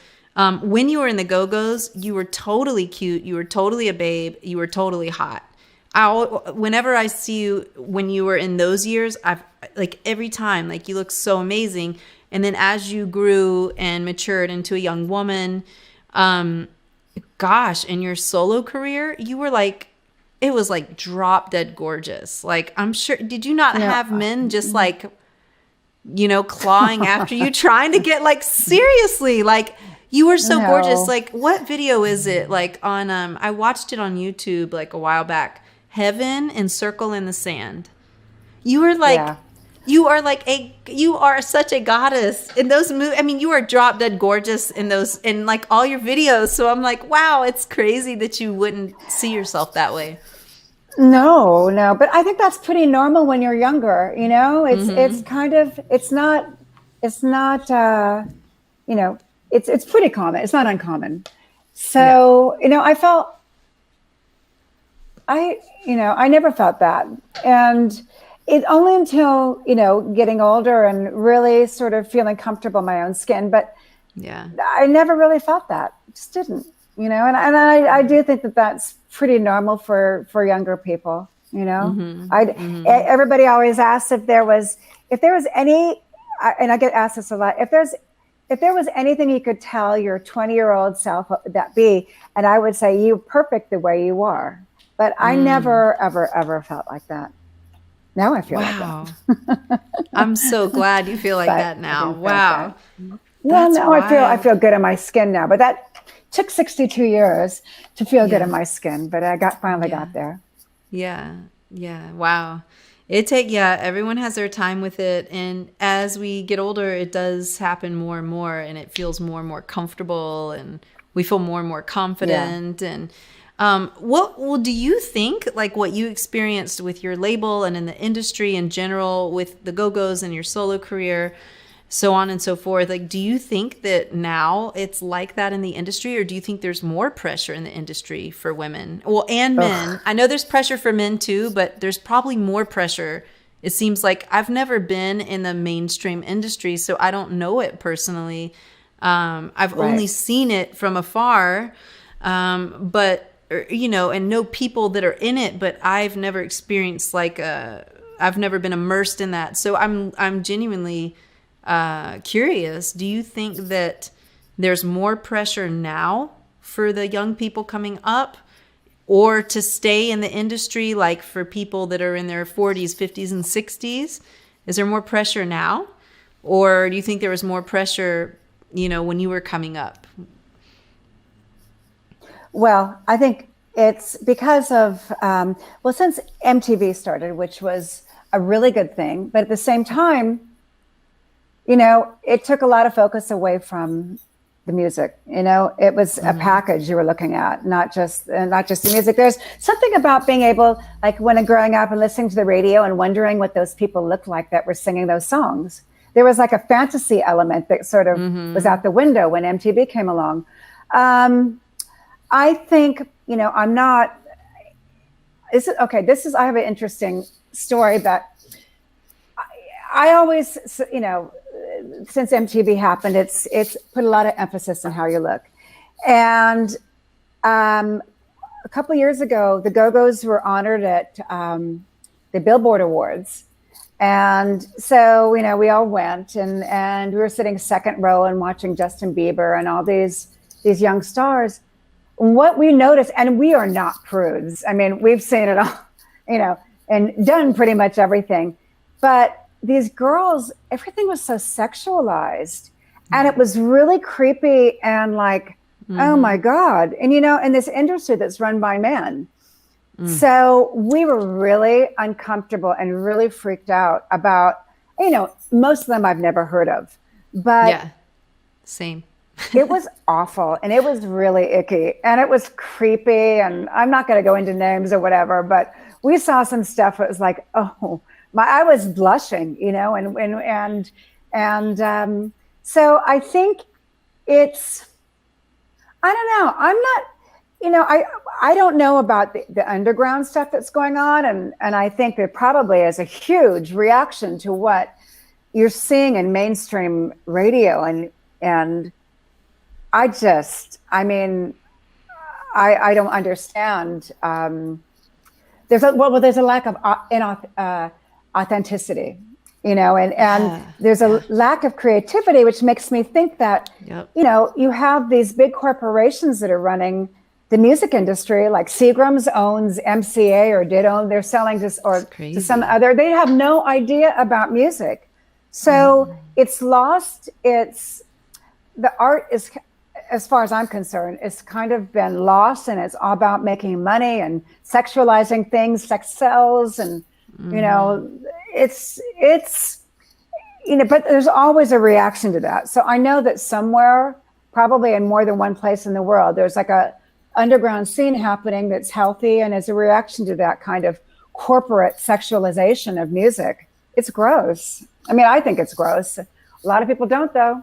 when you were in the Go-Go's, you were totally cute. You were totally a babe. You were totally hot. Whenever I see you when you were in those years, I've like every time, like you look so amazing. And then as you grew and matured into a young woman, gosh, in your solo career, you were like, it was like drop dead gorgeous. Like, I'm sure, did you not have men just like, you know, clawing after you, trying to get like, seriously, like you were so gorgeous. Like, what video is it? Like on, I watched it on YouTube like a while back. Heaven and Circle in the Sand. You were like, you are such a goddess in those movies. I mean, you are drop dead gorgeous in like all your videos. So I'm like, wow, it's crazy that you wouldn't see yourself that way. No, but I think that's pretty normal when you're younger. You know, it's kind of, it's not, you know, it's pretty common. It's not uncommon. So, you know, I never felt that. And it only until, you know, getting older and really sort of feeling comfortable in my own skin. But I never really felt that. Just didn't, you know, and I do think that that's pretty normal for younger people, you know. Everybody always asks if there was any, and I get asked this a lot, if there was anything you could tell your 20-year-old self, that be, and I would say, you're perfect the way you are. But I never, ever felt like that. Now I feel like that. I'm so glad you feel like that now. Wow. Well, now I feel good in my skin now. But that took 62 years to feel good in my skin. But I finally got there. Yeah. Wow. Everyone has their time with it. And as we get older, it does happen more and more. And it feels more and more comfortable. And we feel more and more confident. And what do you think, like what you experienced with your label and in the industry in general with the Go-Go's and your solo career, so on and so forth. Like, do you think that now it's like that in the industry, or do you think there's more pressure in the industry for women? Well, and men. Ugh. I know there's pressure for men too, but there's probably more pressure. It seems like I've never been in the mainstream industry, so I don't know it personally. I've only seen it from afar, but you know, and know people that are in it, but I've never experienced I've never been immersed in that. So I'm genuinely curious. Do you think that there's more pressure now for the young people coming up, or to stay in the industry, like for people that are in their 40s, 50s, and 60s? Is there more pressure now? Or do you think there was more pressure, you know, when you were coming up? Well, I think it's because of, since MTV started, which was a really good thing, but at the same time, you know, it took a lot of focus away from the music. You know, it was a package you were looking at, not just the music. There's something about being able, like when growing up and listening to the radio and wondering what those people looked like that were singing those songs. There was like a fantasy element that sort of was out the window when MTV came along. I think, you know, I have an interesting story that I always, you know, since MTV happened, it's put a lot of emphasis on how you look. And a couple of years ago, the Go-Go's were honored at the Billboard Awards. And so, you know, we all went and we were sitting second row and watching Justin Bieber and all these young stars. What we noticed, and we are not prudes. I mean, we've seen it all, you know, and done pretty much everything. But these girls, everything was so sexualized, and it was really creepy and like, oh my God. And, you know, in this industry that's run by men. So we were really uncomfortable and really freaked out about, you know, most of them I've never heard of, but yeah, same. It was awful, and it was really icky, and it was creepy, and I'm not going to go into names or whatever, but we saw some stuff that was like, oh, I was blushing, you know, and so I think it's, I don't know, I'm not, you know, I don't know about the underground stuff that's going on, and I think there probably is a huge reaction to what you're seeing in mainstream radio, and I don't understand. There's a lack of authenticity, you know, and there's a lack of creativity, which makes me think that, you know, you have these big corporations that are running the music industry, like Seagram's owns MCA or did own, they're selling to some other, they have no idea about music. So it's lost, the art is, as far as I'm concerned, it's kind of been lost, and it's all about making money and sexualizing things, sex sells, and, you know, it's, you know, but there's always a reaction to that. So I know that somewhere, probably in more than one place in the world, there's like a underground scene happening that's healthy, and as a reaction to that kind of corporate sexualization of music. It's gross. I mean, I think it's gross. A lot of people don't, though.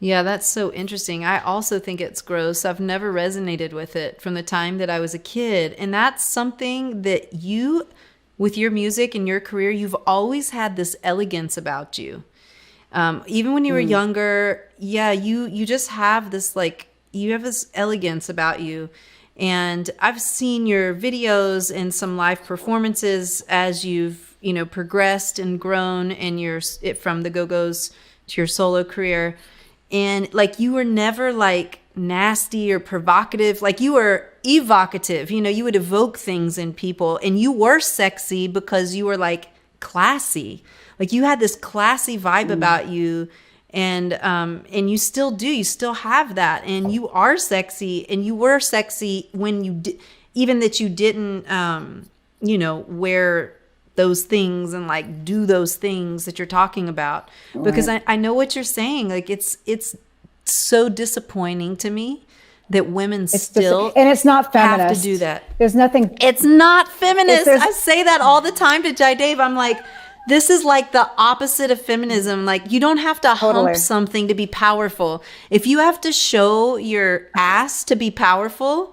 Yeah, that's so interesting. I also think it's gross. I've never resonated with it from the time that I was a kid. And that's something that you, with your music and your career, you've always had this elegance about you. Even when you were younger, you just have this, like, you have this elegance about you. And I've seen your videos and some live performances as you've, you know, progressed and grown in from the Go-Go's to your solo career. And like, you were never like nasty or provocative. Like, you were evocative, you know, you would evoke things in people, and you were sexy because you were like classy. Like, you had this classy vibe about you, and you still do, you still have that, and you are sexy, and you were sexy when you did, even that you didn't, you know, wear those things and like do those things that you're talking about, because I know what you're saying. Like, it's so disappointing to me that women and it's not feminist. Have to do that. There's nothing. It's not feminist. I say that all the time to Jai Dave. I'm like, This is like the opposite of feminism. Like, you don't have to Totally. hump something to be powerful. If you have to show your ass to be powerful,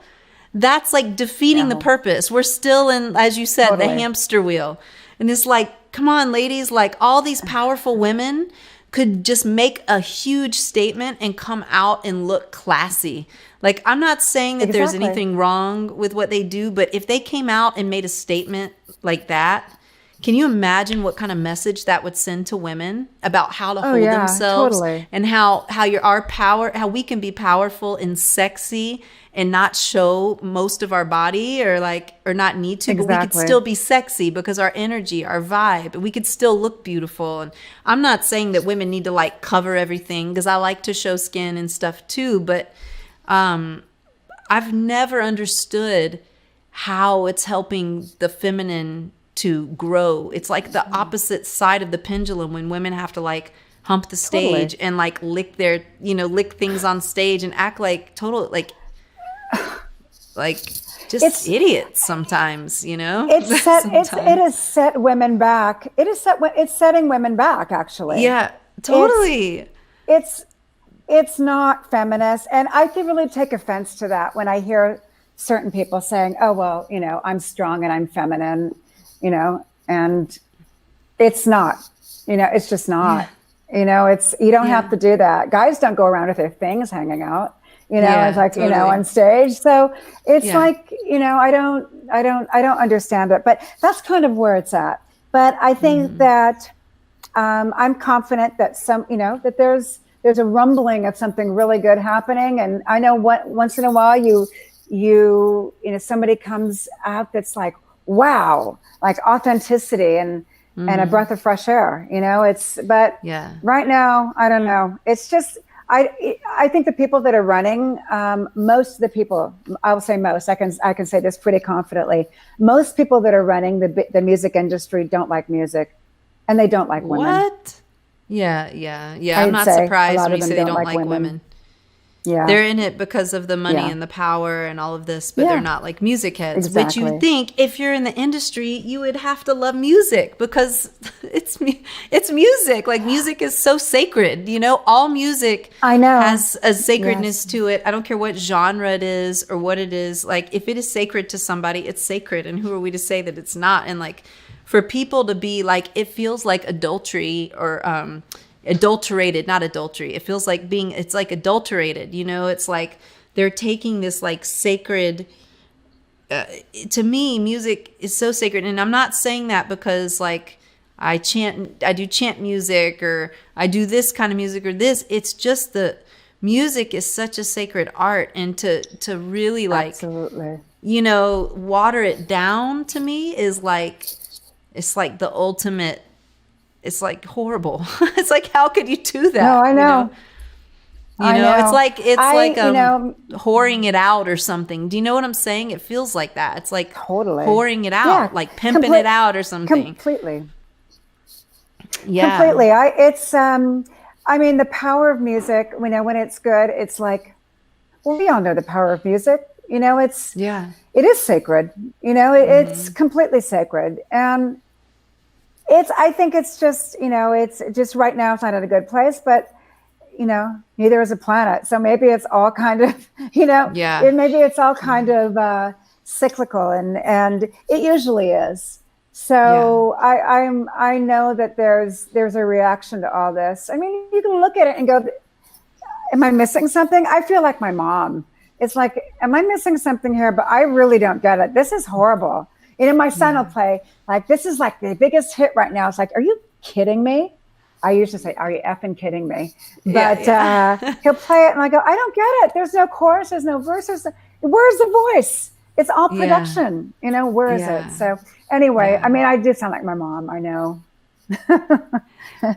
that's like defeating the No. purpose. We're still in, as you said, the Totally. hamster wheel. And it's like, come on, ladies, like all these powerful women could just make a huge statement and come out and look classy. Like, I'm not saying that there's Exactly. anything wrong with what they do, but if they came out and made a statement like that, can you imagine what kind of message that would send to women about how to hold yeah, themselves totally. and how our power, how we can be powerful and sexy and not show most of our body or not need to, but we could Exactly. still be sexy because our energy, our vibe, we could still look beautiful. And I'm not saying that women need to like cover everything, because I like to show skin and stuff too, but I've never understood how it's helping the feminine to grow. It's like the opposite side of the pendulum when women have to like hump the stage Totally. and like lick their, lick things on stage and act like total, like just It's- idiots sometimes, It has set women back. It's setting women back, actually. Yeah, totally. It's not feminist, and I can really take offense to that when I hear certain people saying, "Oh, well, I'm strong and I'm feminine," and it's not. It's just not. It's you don't have to do that. Guys don't go around with their things hanging out. Yeah, it's like totally. on stage. So it's Yeah. like I don't understand it, but that's kind of where it's at. But I think that I'm confident that that there's a rumbling of something really good happening, and I know once in a while somebody comes out that's like, wow, like authenticity and a breath of fresh air. But right now, I don't know. It's just I think the people that are running, most of the people, I will say most, I can say this pretty confidently. Most people that are running the music industry don't like music, and they don't like women. What? Yeah. I'm I'd not say a surprised lot when of you them say they don't don't like like women. women. Yeah. They're in it because of the money Yeah. and the power and all of this, but Yeah. they're not like music heads. Which you Exactly. would think if you're in the industry, you would have to love music because it's music. Like, music is so sacred. All music I know. has a sacredness Yes. to it. I don't care what genre it is or what it is. Like, if it is sacred to somebody, it's sacred. And who are we to say that it's not? And like, for people to be like, it feels like adultery or adulterated, not adultery. It feels like it's like adulterated, it's like they're taking this like sacred, to me, music is so sacred. And I'm not saying that because like I do chant music or I do this kind of music or this. It's just the music is such a sacred art, and to really like, Absolutely. water it down to me is like, it's like the ultimate. It's like horrible. It's like, how could you do that? No, I know. I know. It's like I- whoring it out or something. Do you know what I'm saying? It feels like that. It's like Totally. whoring it out, Yeah. like pimping it out or something. Completely. Yeah. Completely. I mean, the power of music, when it's good, it's like, well, we all know the power of music. Yeah. It is sacred. It's completely sacred. And I think it's just, it's just right now it's not in a good place, but neither is a planet. So maybe it's all kind of, Yeah. maybe it's all kind of cyclical, and it usually is. So I know that there's a reaction to all this. I mean, you can look at it and go, am I missing something? I feel like my mom. It's like, am I missing something here? But I really don't get it. This is horrible. My son will play, like, this is like the biggest hit right now. It's like, are you kidding me? I usually say, are you effing kidding me? But he'll play it and I go, I don't get it. There's no chorus, there's no verse. Where's the voice? It's all production. Where is it? So anyway, I mean, I do sound like my mom, I know.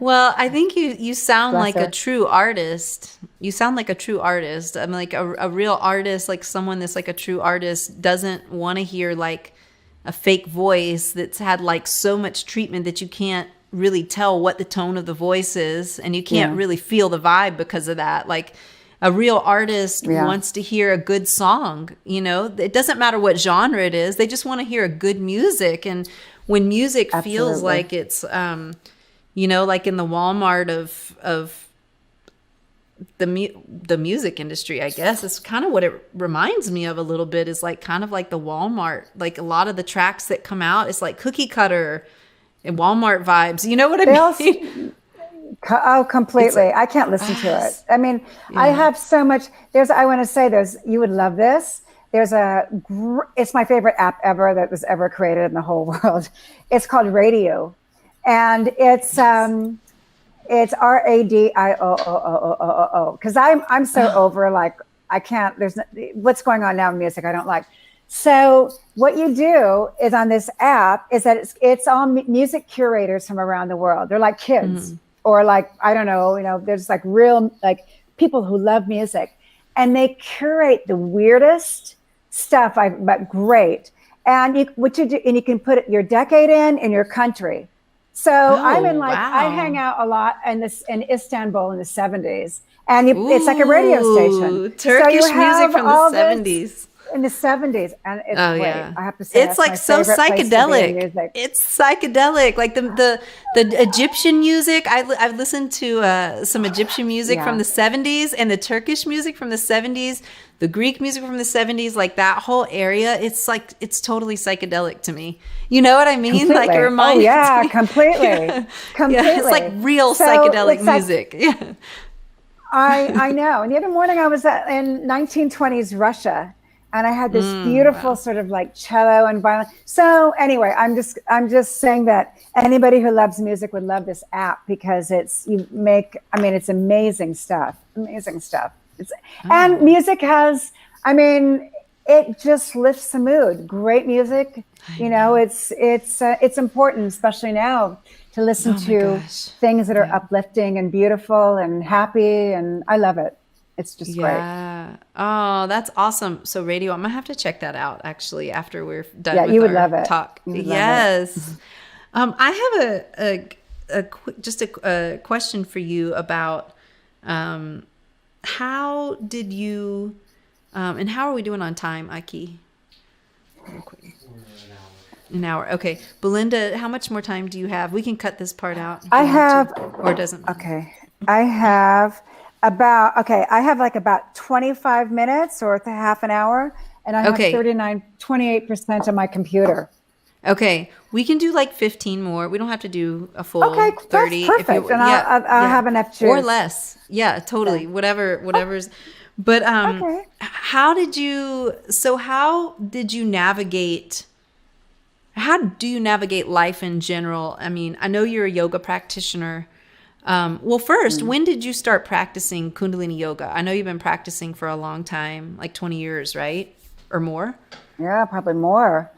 Well, I think you sound Bless like her. a true artist. You sound like a true artist. I'm like a real artist, like someone that's like a true artist doesn't want to hear like a fake voice that's had like so much treatment that you can't really tell what the tone of the voice is, and you can't really feel the vibe because of that. Like, a real artist wants to hear a good song. It doesn't matter what genre it is. They just want to hear a good music. And when music feels Absolutely. like it's, like in the Walmart of the music industry, I guess it's kind of what it reminds me of a little bit, is like kind of like the Walmart, like a lot of the tracks that come out, it's like cookie cutter and Walmart vibes. You know what They I all, mean? oh, It's completely. I can't listen to it. I mean, I yeah. have so much. I want to say you would love this. It's my favorite app ever that was ever created in the whole world. It's called Radio. And it's RADIOOOOO. Because I'm so Oh, over, like, I can't, what's going on now in music I don't like. So what you do is on this app is that it's all music curators from around the world. They're like kids, or like, I don't know, there's like real, like, people who love music, and they curate the weirdest stuff, but great. And what you do, and you can put your decade in your country. So oh, I hang wow. out a lot in Istanbul in the 70s, and it's like a radio station. Ooh, So you Turkish music have from the all this 70s. in the 70s, and it's Oh great. yeah. I have to say It's that's like my so favorite place to be in psychedelic. music. It's psychedelic. Like the Egyptian music. I've listened to some Egyptian music from Yeah, the 70s and the Turkish music from the 70s, the Greek music from the 70s, like that whole area. It's like it's totally psychedelic to me. You know what I mean? Like it completely. Oh reminds yeah, me. completely, Yeah. Yeah, it's like completely. real So psychedelic it's like music. Yeah. I know. And the other morning I was in 1920s Russia, and I had this beautiful Wow. sort of like cello and violin. So anyway, I'm just saying that anybody who loves music would love this app, because it's amazing stuff. Amazing stuff. And Oh, music has, I mean, it just lifts the mood. Great music, I know. it's important, especially now, to listen Oh my to gosh. things that are Yeah. uplifting and beautiful and happy, and I love it. It's just great. Yeah. Oh, that's awesome. So radio, I'm gonna have to check that out actually after we're done Yeah, with you would our love it. talk. You would love it. Yes. I have a question for you about um, how did you and how are we doing on time, Aki? Real quick. An hour. Okay. Belinda, how much more time do you have? We can cut this part out if I you want to, have, or it doesn't matter. okay, I have I have like about 25 minutes or half an hour, and I have Okay. 28% of my computer. Okay, we can do like 15 more. We don't have to do a Okay, full that's 30 if perfect. you And yeah, I'll yeah. have enough Or juice. less. Yeah, Yeah. totally. Oh, Whatever's but okay. how did you navigate how do you navigate life in general? I mean, I know you're a yoga practitioner. Well, first, Mm. when did you start practicing Kundalini yoga? I know you've been practicing for a long time, like 20 years, right? Or more? Yeah, probably more.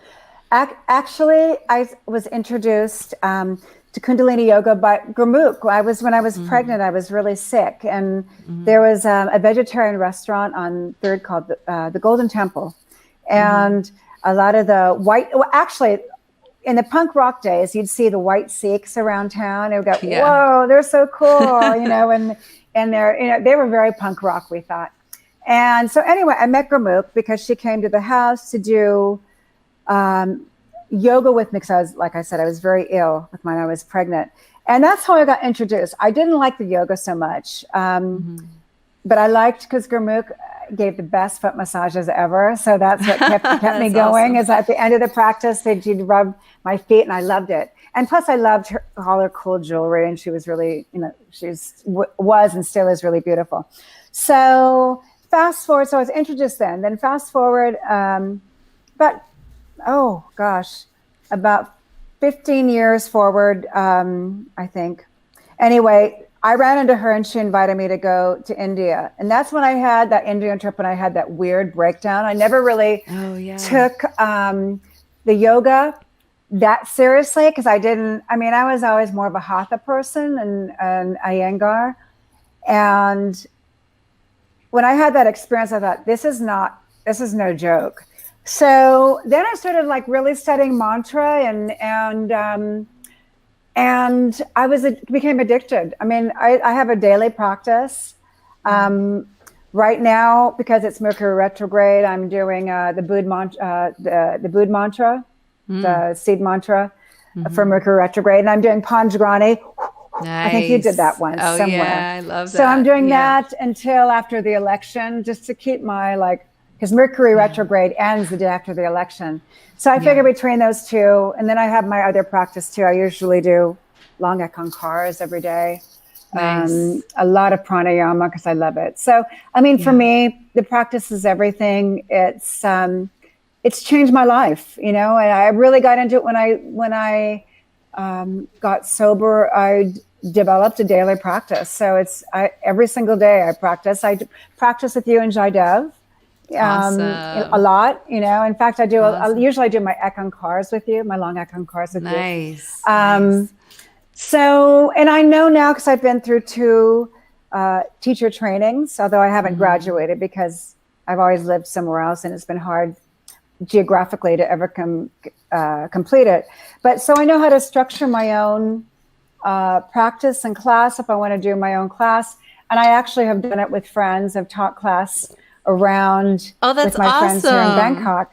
Actually, I was introduced to Kundalini yoga by Gurmukh. When I was pregnant, I was really sick, and there was a vegetarian restaurant on Third called the Golden Temple, and a lot of the white. Well, actually, in the punk rock days, you'd see the white Sikhs around town. And we'd go, Yeah. "Whoa, they're so cool," and they were very punk rock, we thought. And so anyway, I met Gurmukh because she came to the house to do yoga with me, because like I said, I was very ill when I was pregnant. And that's how I got introduced. I didn't like the yoga so much, but I liked, because Gurmukh gave the best foot massages ever. So that's what kept me That's going, awesome. is at the end of the practice, she'd rub my feet, and I loved it. And plus I loved all her cool jewelry, and she was really, was and still is really beautiful. So fast forward, so I was introduced then fast forward, but oh gosh, about 15 years forward, I think. Anyway, I ran into her, and she invited me to go to India. And that's when I had that Indian trip, and I had that weird breakdown. I never really Oh yeah. took the yoga that seriously, because I was always more of a Hatha person and Iyengar. And when I had that experience, I thought, this is no joke. So then I started like really studying mantra, and became addicted. I mean, I have a daily practice. Right now, because it's Mercury retrograde, I'm doing the Bood mantra, the seed mantra. for Mercury retrograde, and I'm doing Panjgrani. I think you did that once somewhere. Yeah, I love that. So I'm doing that until after the election, just to keep my because Mercury retrograde ends the day after the election. So I figure between those two, and then I have my other practice too. I usually do long Ekankars every day. Nice. A lot of pranayama because I love it. So, I mean, for me, the practice is everything. It's changed my life, and I really got into it when I got sober. I developed a daily practice. So every single day I practice. I practice with you and Jaidev. Awesome. A lot, In fact, I usually do my Ekankars with you, my long Ekankars with you. Nice. So, and I know now because I've been through 2 teacher trainings, although I haven't graduated because I've always lived somewhere else and it's been hard geographically to ever complete it. But so I know how to structure my own practice and class if I want to do my own class. And I actually have done it with friends. I've taught class around with my friends here in Bangkok.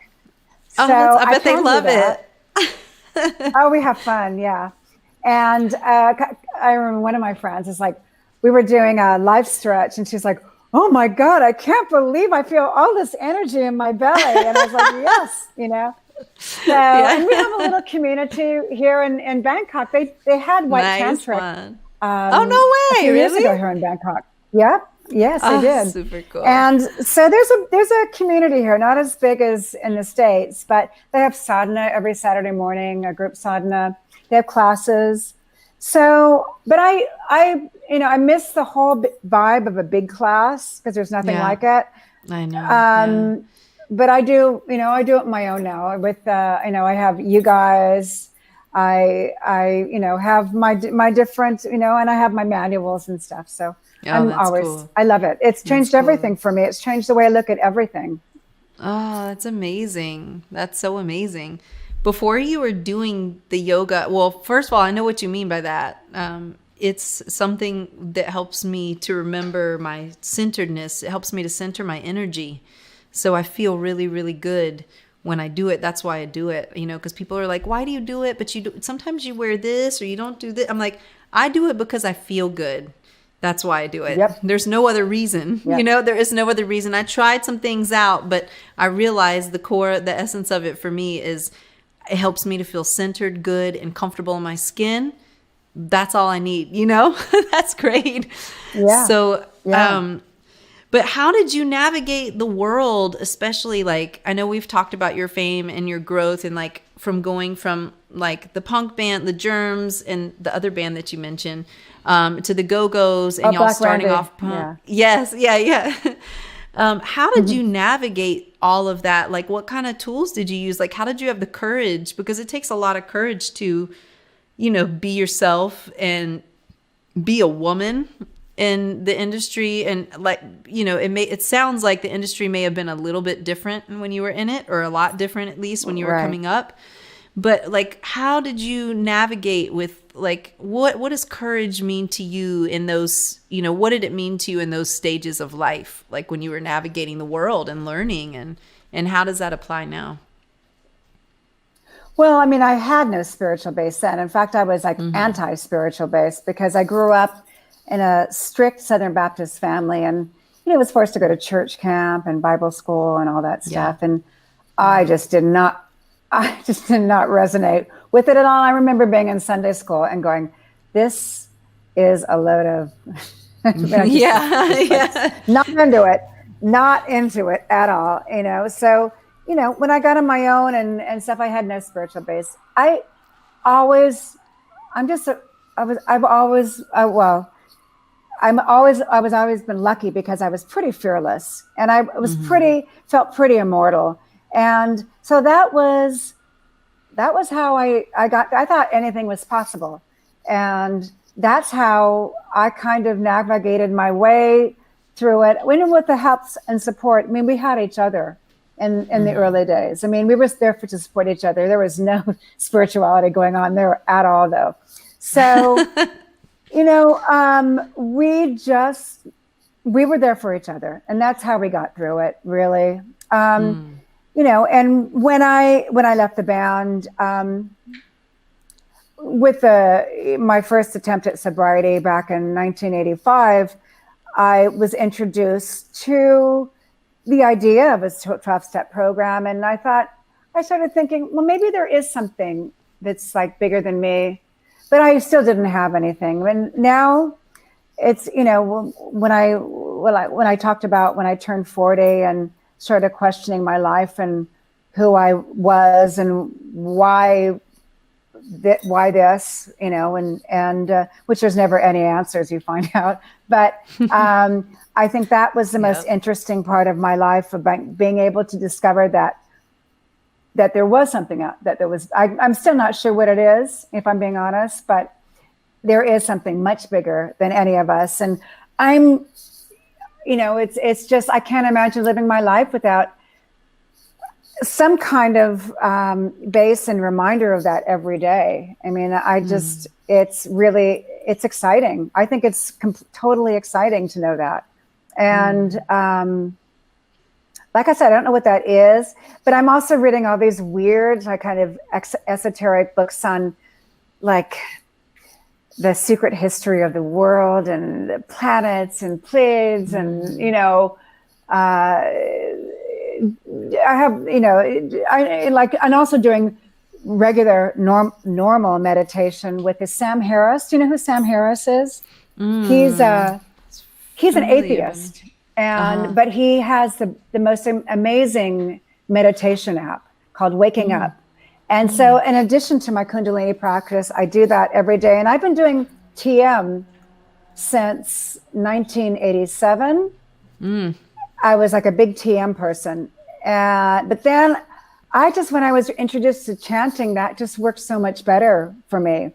So I bet they love it. Oh, we have fun. Yeah. And I remember one of my friends is like, we were doing a life stretch and she's like, oh my God, I can't believe I feel all this energy in my belly. And I was like, yes, So, and we have a little community here in Bangkok. They had White Tantric. Oh, no way. A few years ago here in Bangkok. Yep. Yes, they did. Super cool. And so there's a community here, not as big as in the States, but they have sadhana every Saturday morning, a group sadhana. They have classes. So, but I miss the whole vibe of a big class because there's nothing like it. I know. But I do it my own now with, I have you guys, I have my different, and I have my manuals and stuff. So cool. I love it. It's changed everything for me. It's changed the way I look at everything. Oh, that's amazing. That's so amazing. Before you were doing the yoga, well, first of all, I know what you mean by that. It's something that helps me to remember my centeredness. It helps me to center my energy. So I feel really, really good when I do it. That's why I do it, because people are like, why do you do it? But sometimes you wear this or you don't do this. I'm like, I do it because I feel good. That's why I do it. Yep. There's no other reason, there is no other reason. I tried some things out, but I realized the essence of it for me is it helps me to feel centered, good, and comfortable in my skin. That's all I need, That's great. Yeah. So, but how did you navigate the world, especially I know we've talked about your fame and your growth and from going from the punk band, the Germs and the other band that you mentioned, to the Go-Go's and y'all Black starting Randy. off punk. Yeah. Yes. Yeah. How did you navigate all of that? What kind of tools did you use? How did you have the courage? Because it takes a lot of courage to, be yourself and be a woman in the industry. And it sounds like the industry may have been a little bit different when you were in it, or a lot different, at least when you were coming up. But how did you navigate with what does courage mean to you in those, what did it mean to you in those stages of life? When you were navigating the world and learning, and how does that apply now? Well, I mean, I had no spiritual base then. In fact, I was anti-spiritual base because I grew up in a strict Southern Baptist family and, was forced to go to church camp and Bible school and all that stuff. And I just did not resonate with it at all. I remember being in Sunday school and going, this is a load of, not into it at all, So, when I got on my own and stuff, I had no spiritual base. I've always been lucky because I was pretty fearless and I was felt pretty immortal. And so that was how I thought anything was possible. And that's how I kind of navigated my way through it. With the help and support, I mean, we had each other in the early days. I mean, we were there to support each other. There was no spirituality going on there at all, though. So, we were there for each other, and that's how we got through it, really. And when I left the band, with my first attempt at sobriety back in 1985, I was introduced to the idea of a 12-step program. And I started thinking, well, maybe there is something that's like bigger than me, but I still didn't have anything. And now it's, when I talked about when I turned 40 and started questioning my life and who I was and why this, and which there's never any answers, you find out. But I think that was the most interesting part of my life, about being able to discover that there was something out, that there was, I'm still not sure what it is, if I'm being honest, but there is something much bigger than any of us. And it's just, I can't imagine living my life without some kind of base and reminder of that every day. I mean, it's exciting. I think it's totally exciting to know that. And like I said, I don't know what that is, but I'm also reading all these weird, like kind of esoteric books on like the secret history of the world and the planets and Pleiades and, I have, I'm also doing regular normal meditation with the Sam Harris. Do you know who Sam Harris is? He's an atheist, but he has the most amazing meditation app called Waking Up. And so in addition to my Kundalini practice, I do that every day. And I've been doing TM since 1987. I was like a big TM person. But then when I was introduced to chanting, that just worked so much better for me.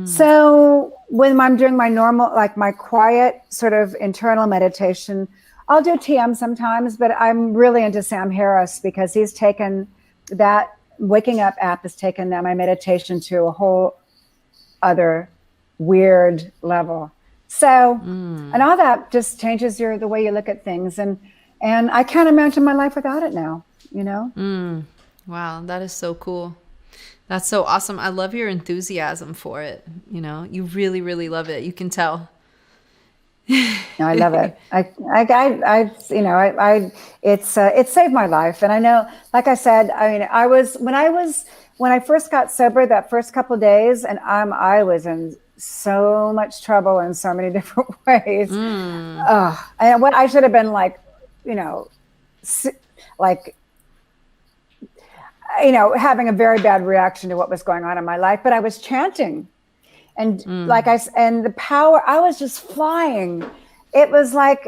So when I'm doing my normal, like my quiet sort of internal meditation, I'll do TM sometimes, but I'm really into Sam Harris because he's taken that Waking Up app has taken my meditation to a whole other weird level. So, and all that just changes the way you look at things. And I can't imagine my life without it now, Wow, that is so cool. That's so awesome. I love your enthusiasm for it. You really, really love it. You can tell. No, I love it. It saved my life. And I know, like I said, I mean, when I first got sober, that first couple of days, and I was in so much trouble in so many different ways. And what I should have been having a very bad reaction to what was going on in my life, but I was chanting. And and the power, I was just flying. It was like,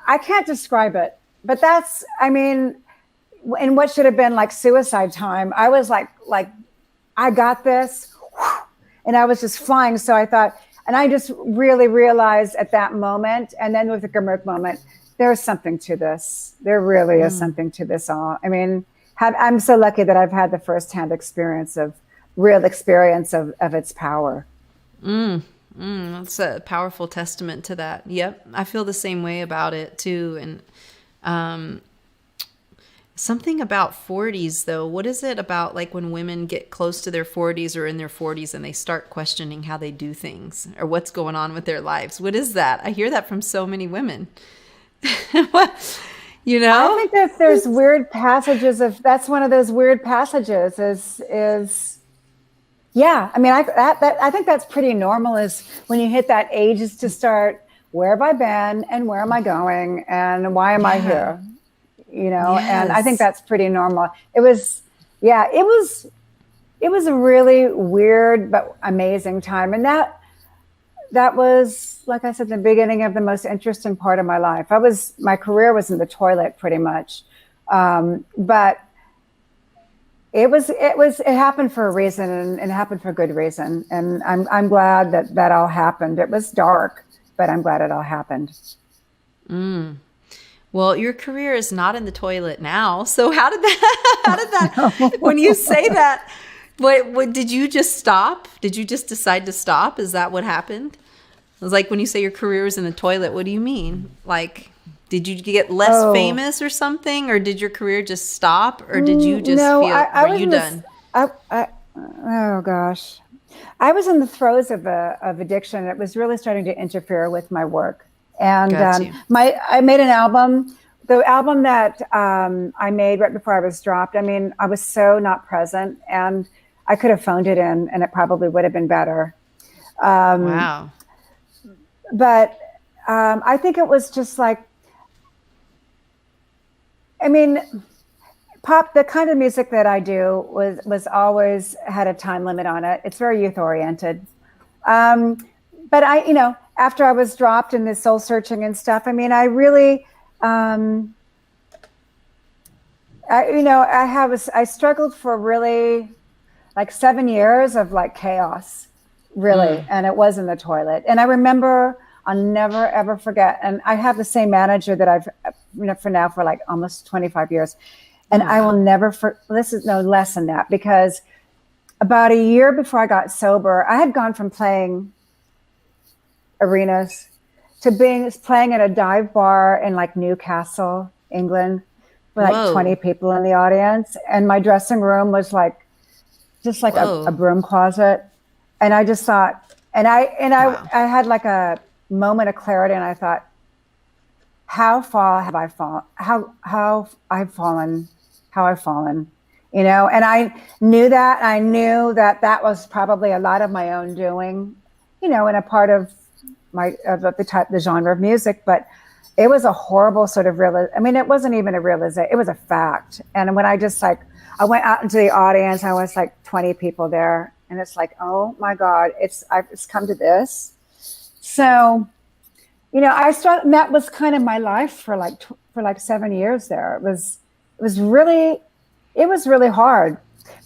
I can't describe it, but in what should have been like suicide time, I was like, I got this. And I was just flying. So I thought, and I just really realized at that moment, and then with the Gurmukh moment, there's something to this. There really is something to this all. I mean, I'm so lucky that I've had the firsthand real experience of its power. That's a powerful testament to that. Yep. I feel the same way about it too. And something about 40s though. What is it about like when women get close to their 40s or in their 40s and they start questioning how they do things or what's going on with their lives? What is that? I hear that from so many women. I think that there's weird passages that's one of those weird passages is yeah, I mean, I think that's pretty normal, is when you hit that age, is to start, where have I been and where am I going and why am I here? And I think that's pretty normal. It was a really weird but amazing time. And that was, like I said, the beginning of the most interesting part of my life. My career was in the toilet pretty much. But it happened for a reason, and it happened for a good reason. And I'm glad that all happened. It was dark, but I'm glad it all happened. Well, your career is not in the toilet now. So how did that, when you say that, what did you just stop? Did you just decide to stop? Is that what happened? It was like when you say your career is in the toilet, what do you mean? Like, did you get less famous or something, or did your career just stop, or did you just feel, were you done? Oh gosh. I was in the throes of addiction. It was really starting to interfere with my work. And Got you. I made an album. The album that I made right before I was dropped, I mean, I was so not present, and I could have phoned it in and it probably would have been better. Wow. But I think it was just like, I mean, pop, the kind of music that I do was always had a time limit on it. It's very youth oriented. Um, but after I was dropped in this soul searching and stuff, I mean, I really, I struggled for really like 7 years of like chaos, really. And it was in the toilet. And I remember, I'll never, ever forget. And I have the same manager that I've, for now for like almost 25 years. And I will never, this is no less than that, because about a year before I got sober, I had gone from playing arenas to playing at a dive bar in like Newcastle, England, with like 20 people in the audience. And my dressing room was like, just like a broom closet. And I just thought, I had like a moment of clarity, and I thought, how far have I fallen? How I've fallen, and I knew that. I knew that was probably a lot of my own doing, and a part of the genre of music. But it was a horrible sort of it wasn't even a realization. It was a fact. And when I just like, I went out into the audience, I was like 20 people there, and it's like, oh my God, it's come to this. So, that was kind of my life for like 7 years there. It was really hard.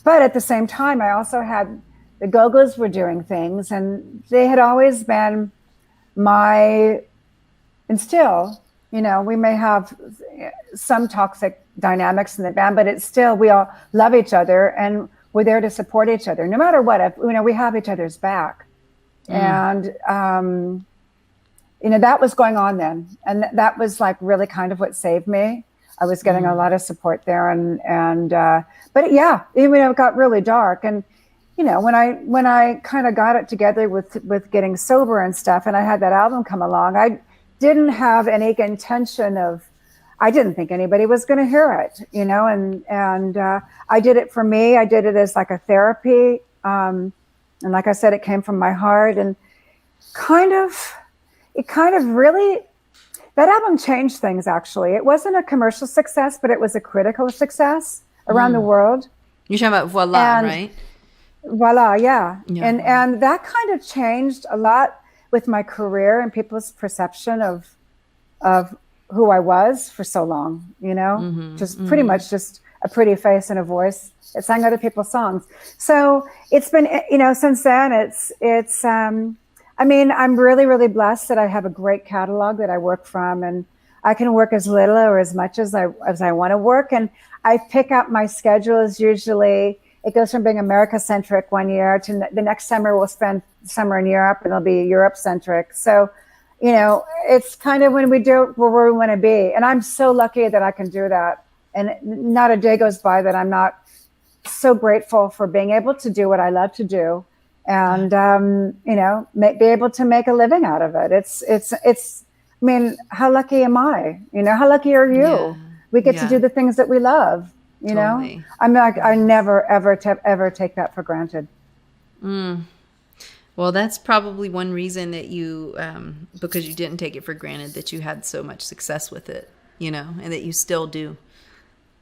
But at the same time, I also had the Go-Go's were doing things, and they had always been and still, we may have some toxic dynamics in the band, but it's still, we all love each other and we're there to support each other no matter what. We have each other's back. And, that was going on then. And that was like really kind of what saved me. I was getting a lot of support there. But yeah, it got really dark. And, when I kind of got it together with getting sober and stuff, and I had that album come along, I didn't have any intention I didn't think anybody was going to hear it, and I did it for me. I did it as like a therapy. And like I said, it came from my heart, and it kind of really, that album changed things, actually. It wasn't a commercial success, but it was a critical success around the world. You're talking about Voila, right? Voila, yeah. And that kind of changed a lot with my career and people's perception of who I was for so long, just pretty much just a pretty face and a voice that sang other people's songs. So it's been, since then I'm really, really blessed that I have a great catalog that I work from, and I can work as little or as much as I want to work. And I pick up my schedules. Usually it goes from being America-centric one year to the next summer we'll spend summer in Europe, and it'll be Europe-centric. So, it's kind of when we do it where we want to be. And I'm so lucky that I can do that. And not a day goes by that I'm not so grateful for being able to do what I love to do, and be able to make a living out of it. It's how lucky am I? How lucky are you? Yeah. We get to do the things that we love. Totally. I never ever take that for granted. Well, that's probably one reason that you, because you didn't take it for granted, that you had so much success with it, and that you still do.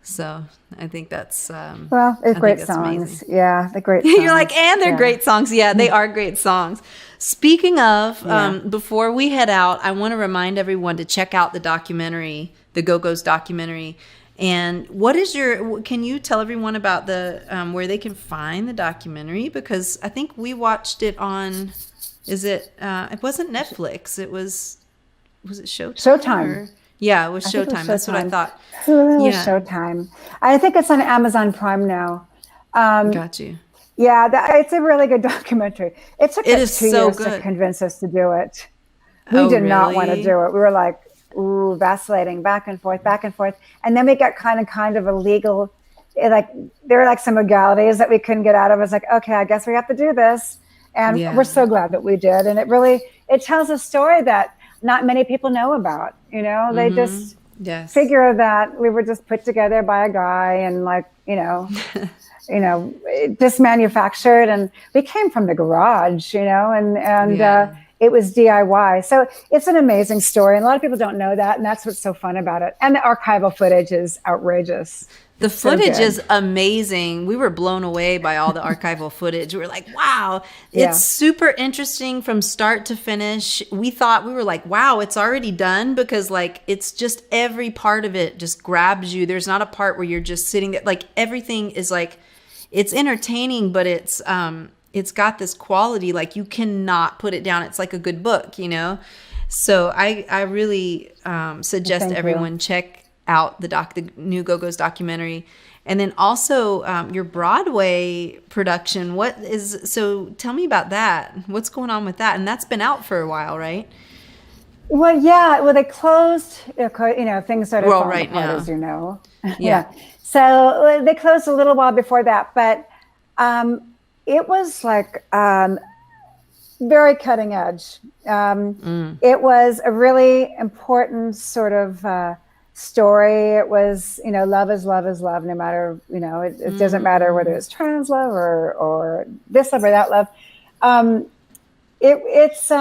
So I think that's it's great songs. Amazing. Yeah, they're great songs. You're like, and they're great songs. Yeah, they are great songs. Speaking of, before we head out, I want to remind everyone to check out the documentary, the Go-Go's documentary. And can you tell everyone about the where they can find the documentary? Because I think we watched it on, it wasn't Netflix. It was it Showtime? Showtime. Yeah, it was Showtime. That's what I thought. Showtime. I think it's on Amazon Prime now. Got you. Yeah, it's a really good documentary. It took us 2 years to convince us to do it. We did not want to do it. We were like, vacillating back and forth. And then we got kind of a legal, there were like some legalities that we couldn't get out of. I was like, okay, I guess we have to do this. And Yeah. we're so glad that we did. And it tells a story that not many people know about. They just Yes. figure that we were just put together by a guy and just manufactured, and we came from the garage, and it was DIY. So it's an amazing story. And a lot of people don't know that. And that's what's so fun about it. And the archival footage is outrageous. The footage is amazing. We were blown away by all the archival footage. We were like, wow, it's super interesting from start to finish. We were like, wow, it's already done, because like, it's just every part of it just grabs you. There's not a part where you're just sitting there. Like, everything is like, it's entertaining, but it's got this quality, like you cannot put it down. It's like a good book, So I really suggest everyone check out the new Go-Go's documentary. And then also your Broadway production. So tell me about that. What's going on with that? And that's been out for a while, right? Well, yeah. Well, they closed, things started falling right apart, now. as you know. Yeah. So they closed a little while before that, but it was like very cutting edge. It was a really important sort of story. It was, love is love is love, no matter, it doesn't matter whether it's trans love or this love or that love. It was,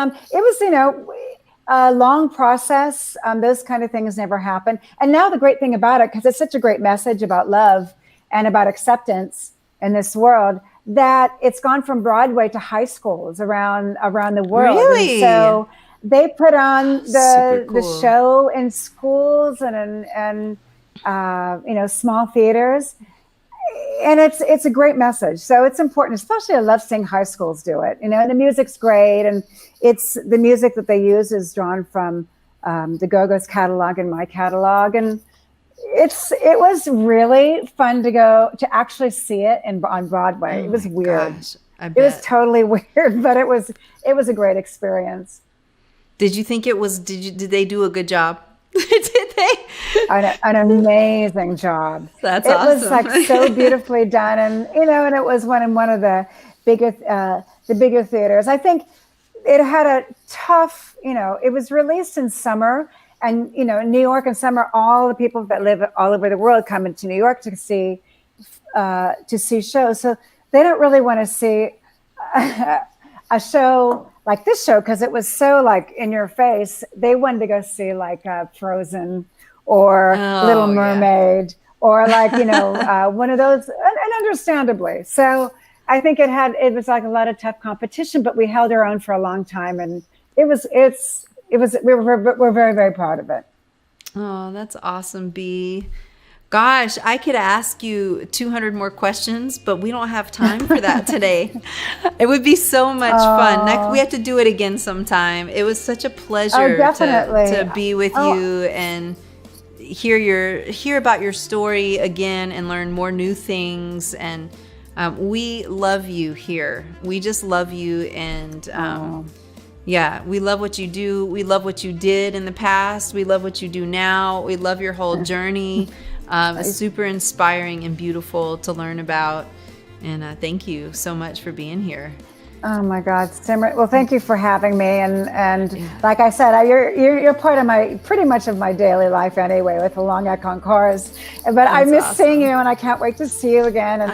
a long process. Those kind of things never happen. And now the great thing about it, because it's such a great message about love and about acceptance in this world, that it's gone from Broadway to high schools around the world. Really? And so they put on Super cool. the show in schools and small theaters, and it's a great message. So it's important, especially I love seeing high schools do it. And the music's great, and it's the music that they use is drawn from the Go-Go's catalog and my catalog, and it was really fun to actually see it on Broadway. It was weird. Gosh, I bet. It was totally weird, but it was a great experience. Did you think did they do a good job? Did they? An amazing job. That's awesome. It was like so beautifully done. And, and it was one of the bigger theaters. I think it had a tough, it was released in summer, and, New York in summer, all the people that live all over the world come into New York to see shows. So they don't really want to see a show like this show, because it was so like in your face. They wanted to go see like Frozen or Little Mermaid or like, one of those, and understandably. So I think it was like a lot of tough competition, but we held our own for a long time, and we're very, very proud of it. Oh, that's awesome, B. Gosh, I could ask you 200 more questions, but we don't have time for that today. It would be so much fun. We have to do it again sometime. It was such a pleasure to be with you and hear about your story again and learn more new things. And we love you here. We just love you, and yeah, we love what you do. We love what you did in the past. We love what you do now. We love your whole journey. It's super inspiring and beautiful to learn about. And thank you so much for being here. Oh my God, Simran. Well, thank you for having me. And like I said, you're part of pretty much of my daily life anyway, with the Long Icon Cars. But I miss seeing you, and I can't wait to see you again. And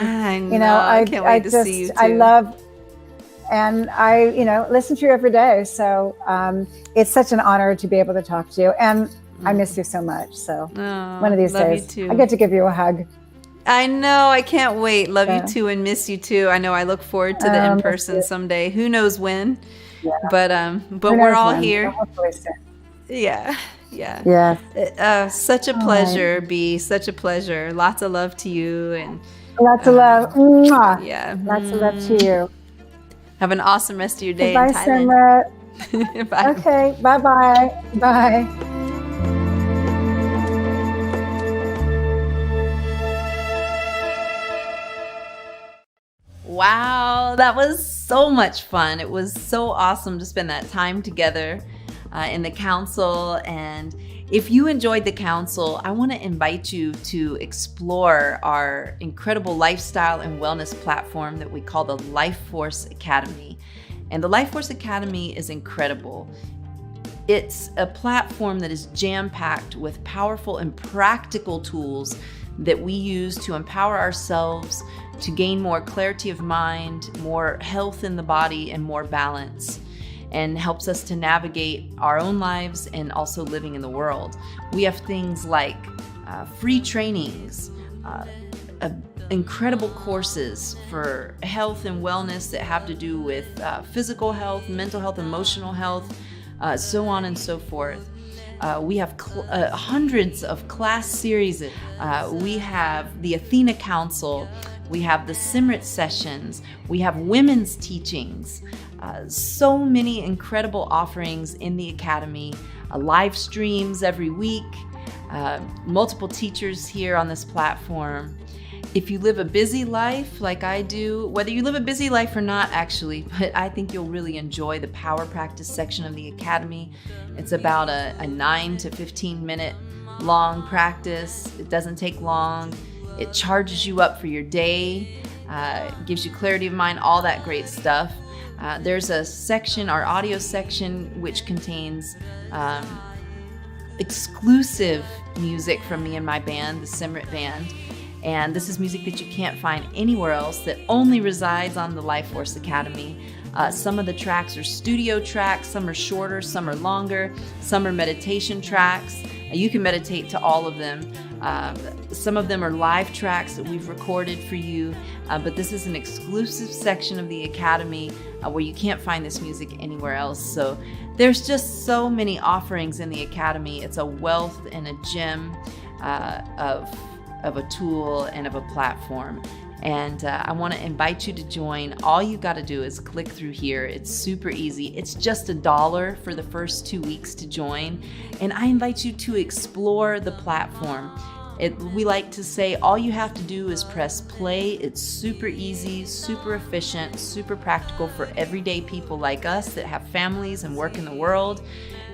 I can't wait to see you too. I love, and I listen to you every day. So it's such an honor to be able to talk to you. And I miss you so much. So one of these days, I get to give you a hug. I know. I can't wait. Love you too, and miss you too. I know. I look forward to the in-person someday. Who knows when? Yeah. But we're all here. Hopefully soon. Yeah. Such a pleasure, B. Such a pleasure. Lots of love to you, and lots of love. Mwah. Yeah. Lots of love to you. Have an awesome rest of your day. Bye, Simran. Bye. Okay. Bye-bye. Bye. Wow, that was so much fun. It was so awesome to spend that time together in the council. And if you enjoyed the council, I want to invite you to explore our incredible lifestyle and wellness platform that we call the Life Force Academy. And the Life Force Academy is incredible. It's a platform that is jam-packed with powerful and practical tools that we use to empower ourselves to gain more clarity of mind, more health in the body, and more balance, and helps us to navigate our own lives and also living in the world. We have things like free trainings, incredible courses for health and wellness that have to do with physical health, mental health, emotional health, so on and so forth. We have hundreds of class series. We have the Athena Council. We have the Simrit sessions. We have women's teachings. So many incredible offerings in the Academy. Live streams every week. Multiple teachers here on this platform. If you live a busy life like I do, whether you live a busy life or not actually, but I think you'll really enjoy the power practice section of the Academy. It's about a 9 to 15 minute long practice. It doesn't take long. It charges you up for your day, gives you clarity of mind, all that great stuff. There's a section, our audio section, which contains exclusive music from me and my band, the Simrit Band. And this is music that you can't find anywhere else, that only resides on the Life Force Academy. Some of the tracks are studio tracks, some are shorter, some are longer, some are meditation tracks. You can meditate to all of them. Some of them are live tracks that we've recorded for you, but this is an exclusive section of the Academy where you can't find this music anywhere else. So there's just so many offerings in the Academy. It's a wealth and a gem of a tool and of a platform. And I want to invite you to join. All you got to do is click through here. It's super easy. It's just $1 for the first 2 weeks to join. And I invite you to explore the platform. We like to say all you have to do is press play. It's super easy, super efficient, super practical for everyday people like us that have families and work in the world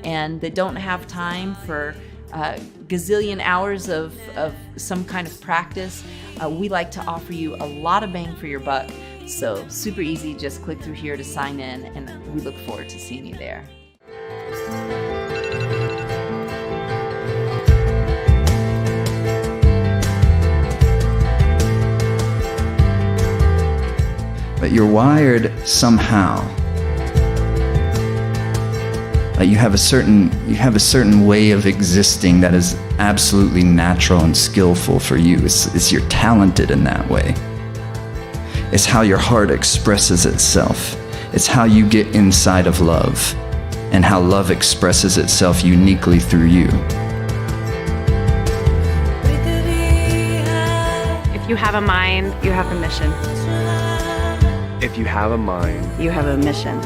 and that don't have time for gazillion hours of some kind of practice. We like to offer you a lot of bang for your buck. So super easy, just click through here to sign in, and we look forward to seeing you there. But you're wired somehow. You have a certain way of existing that is absolutely natural and skillful for you. You're talented in that way. It's how your heart expresses itself. It's how you get inside of love, and how love expresses itself uniquely through you. If you have a mind, you have a mission. If you have a mind, You have a mission.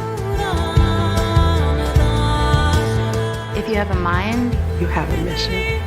If you have a mind, You have a mission.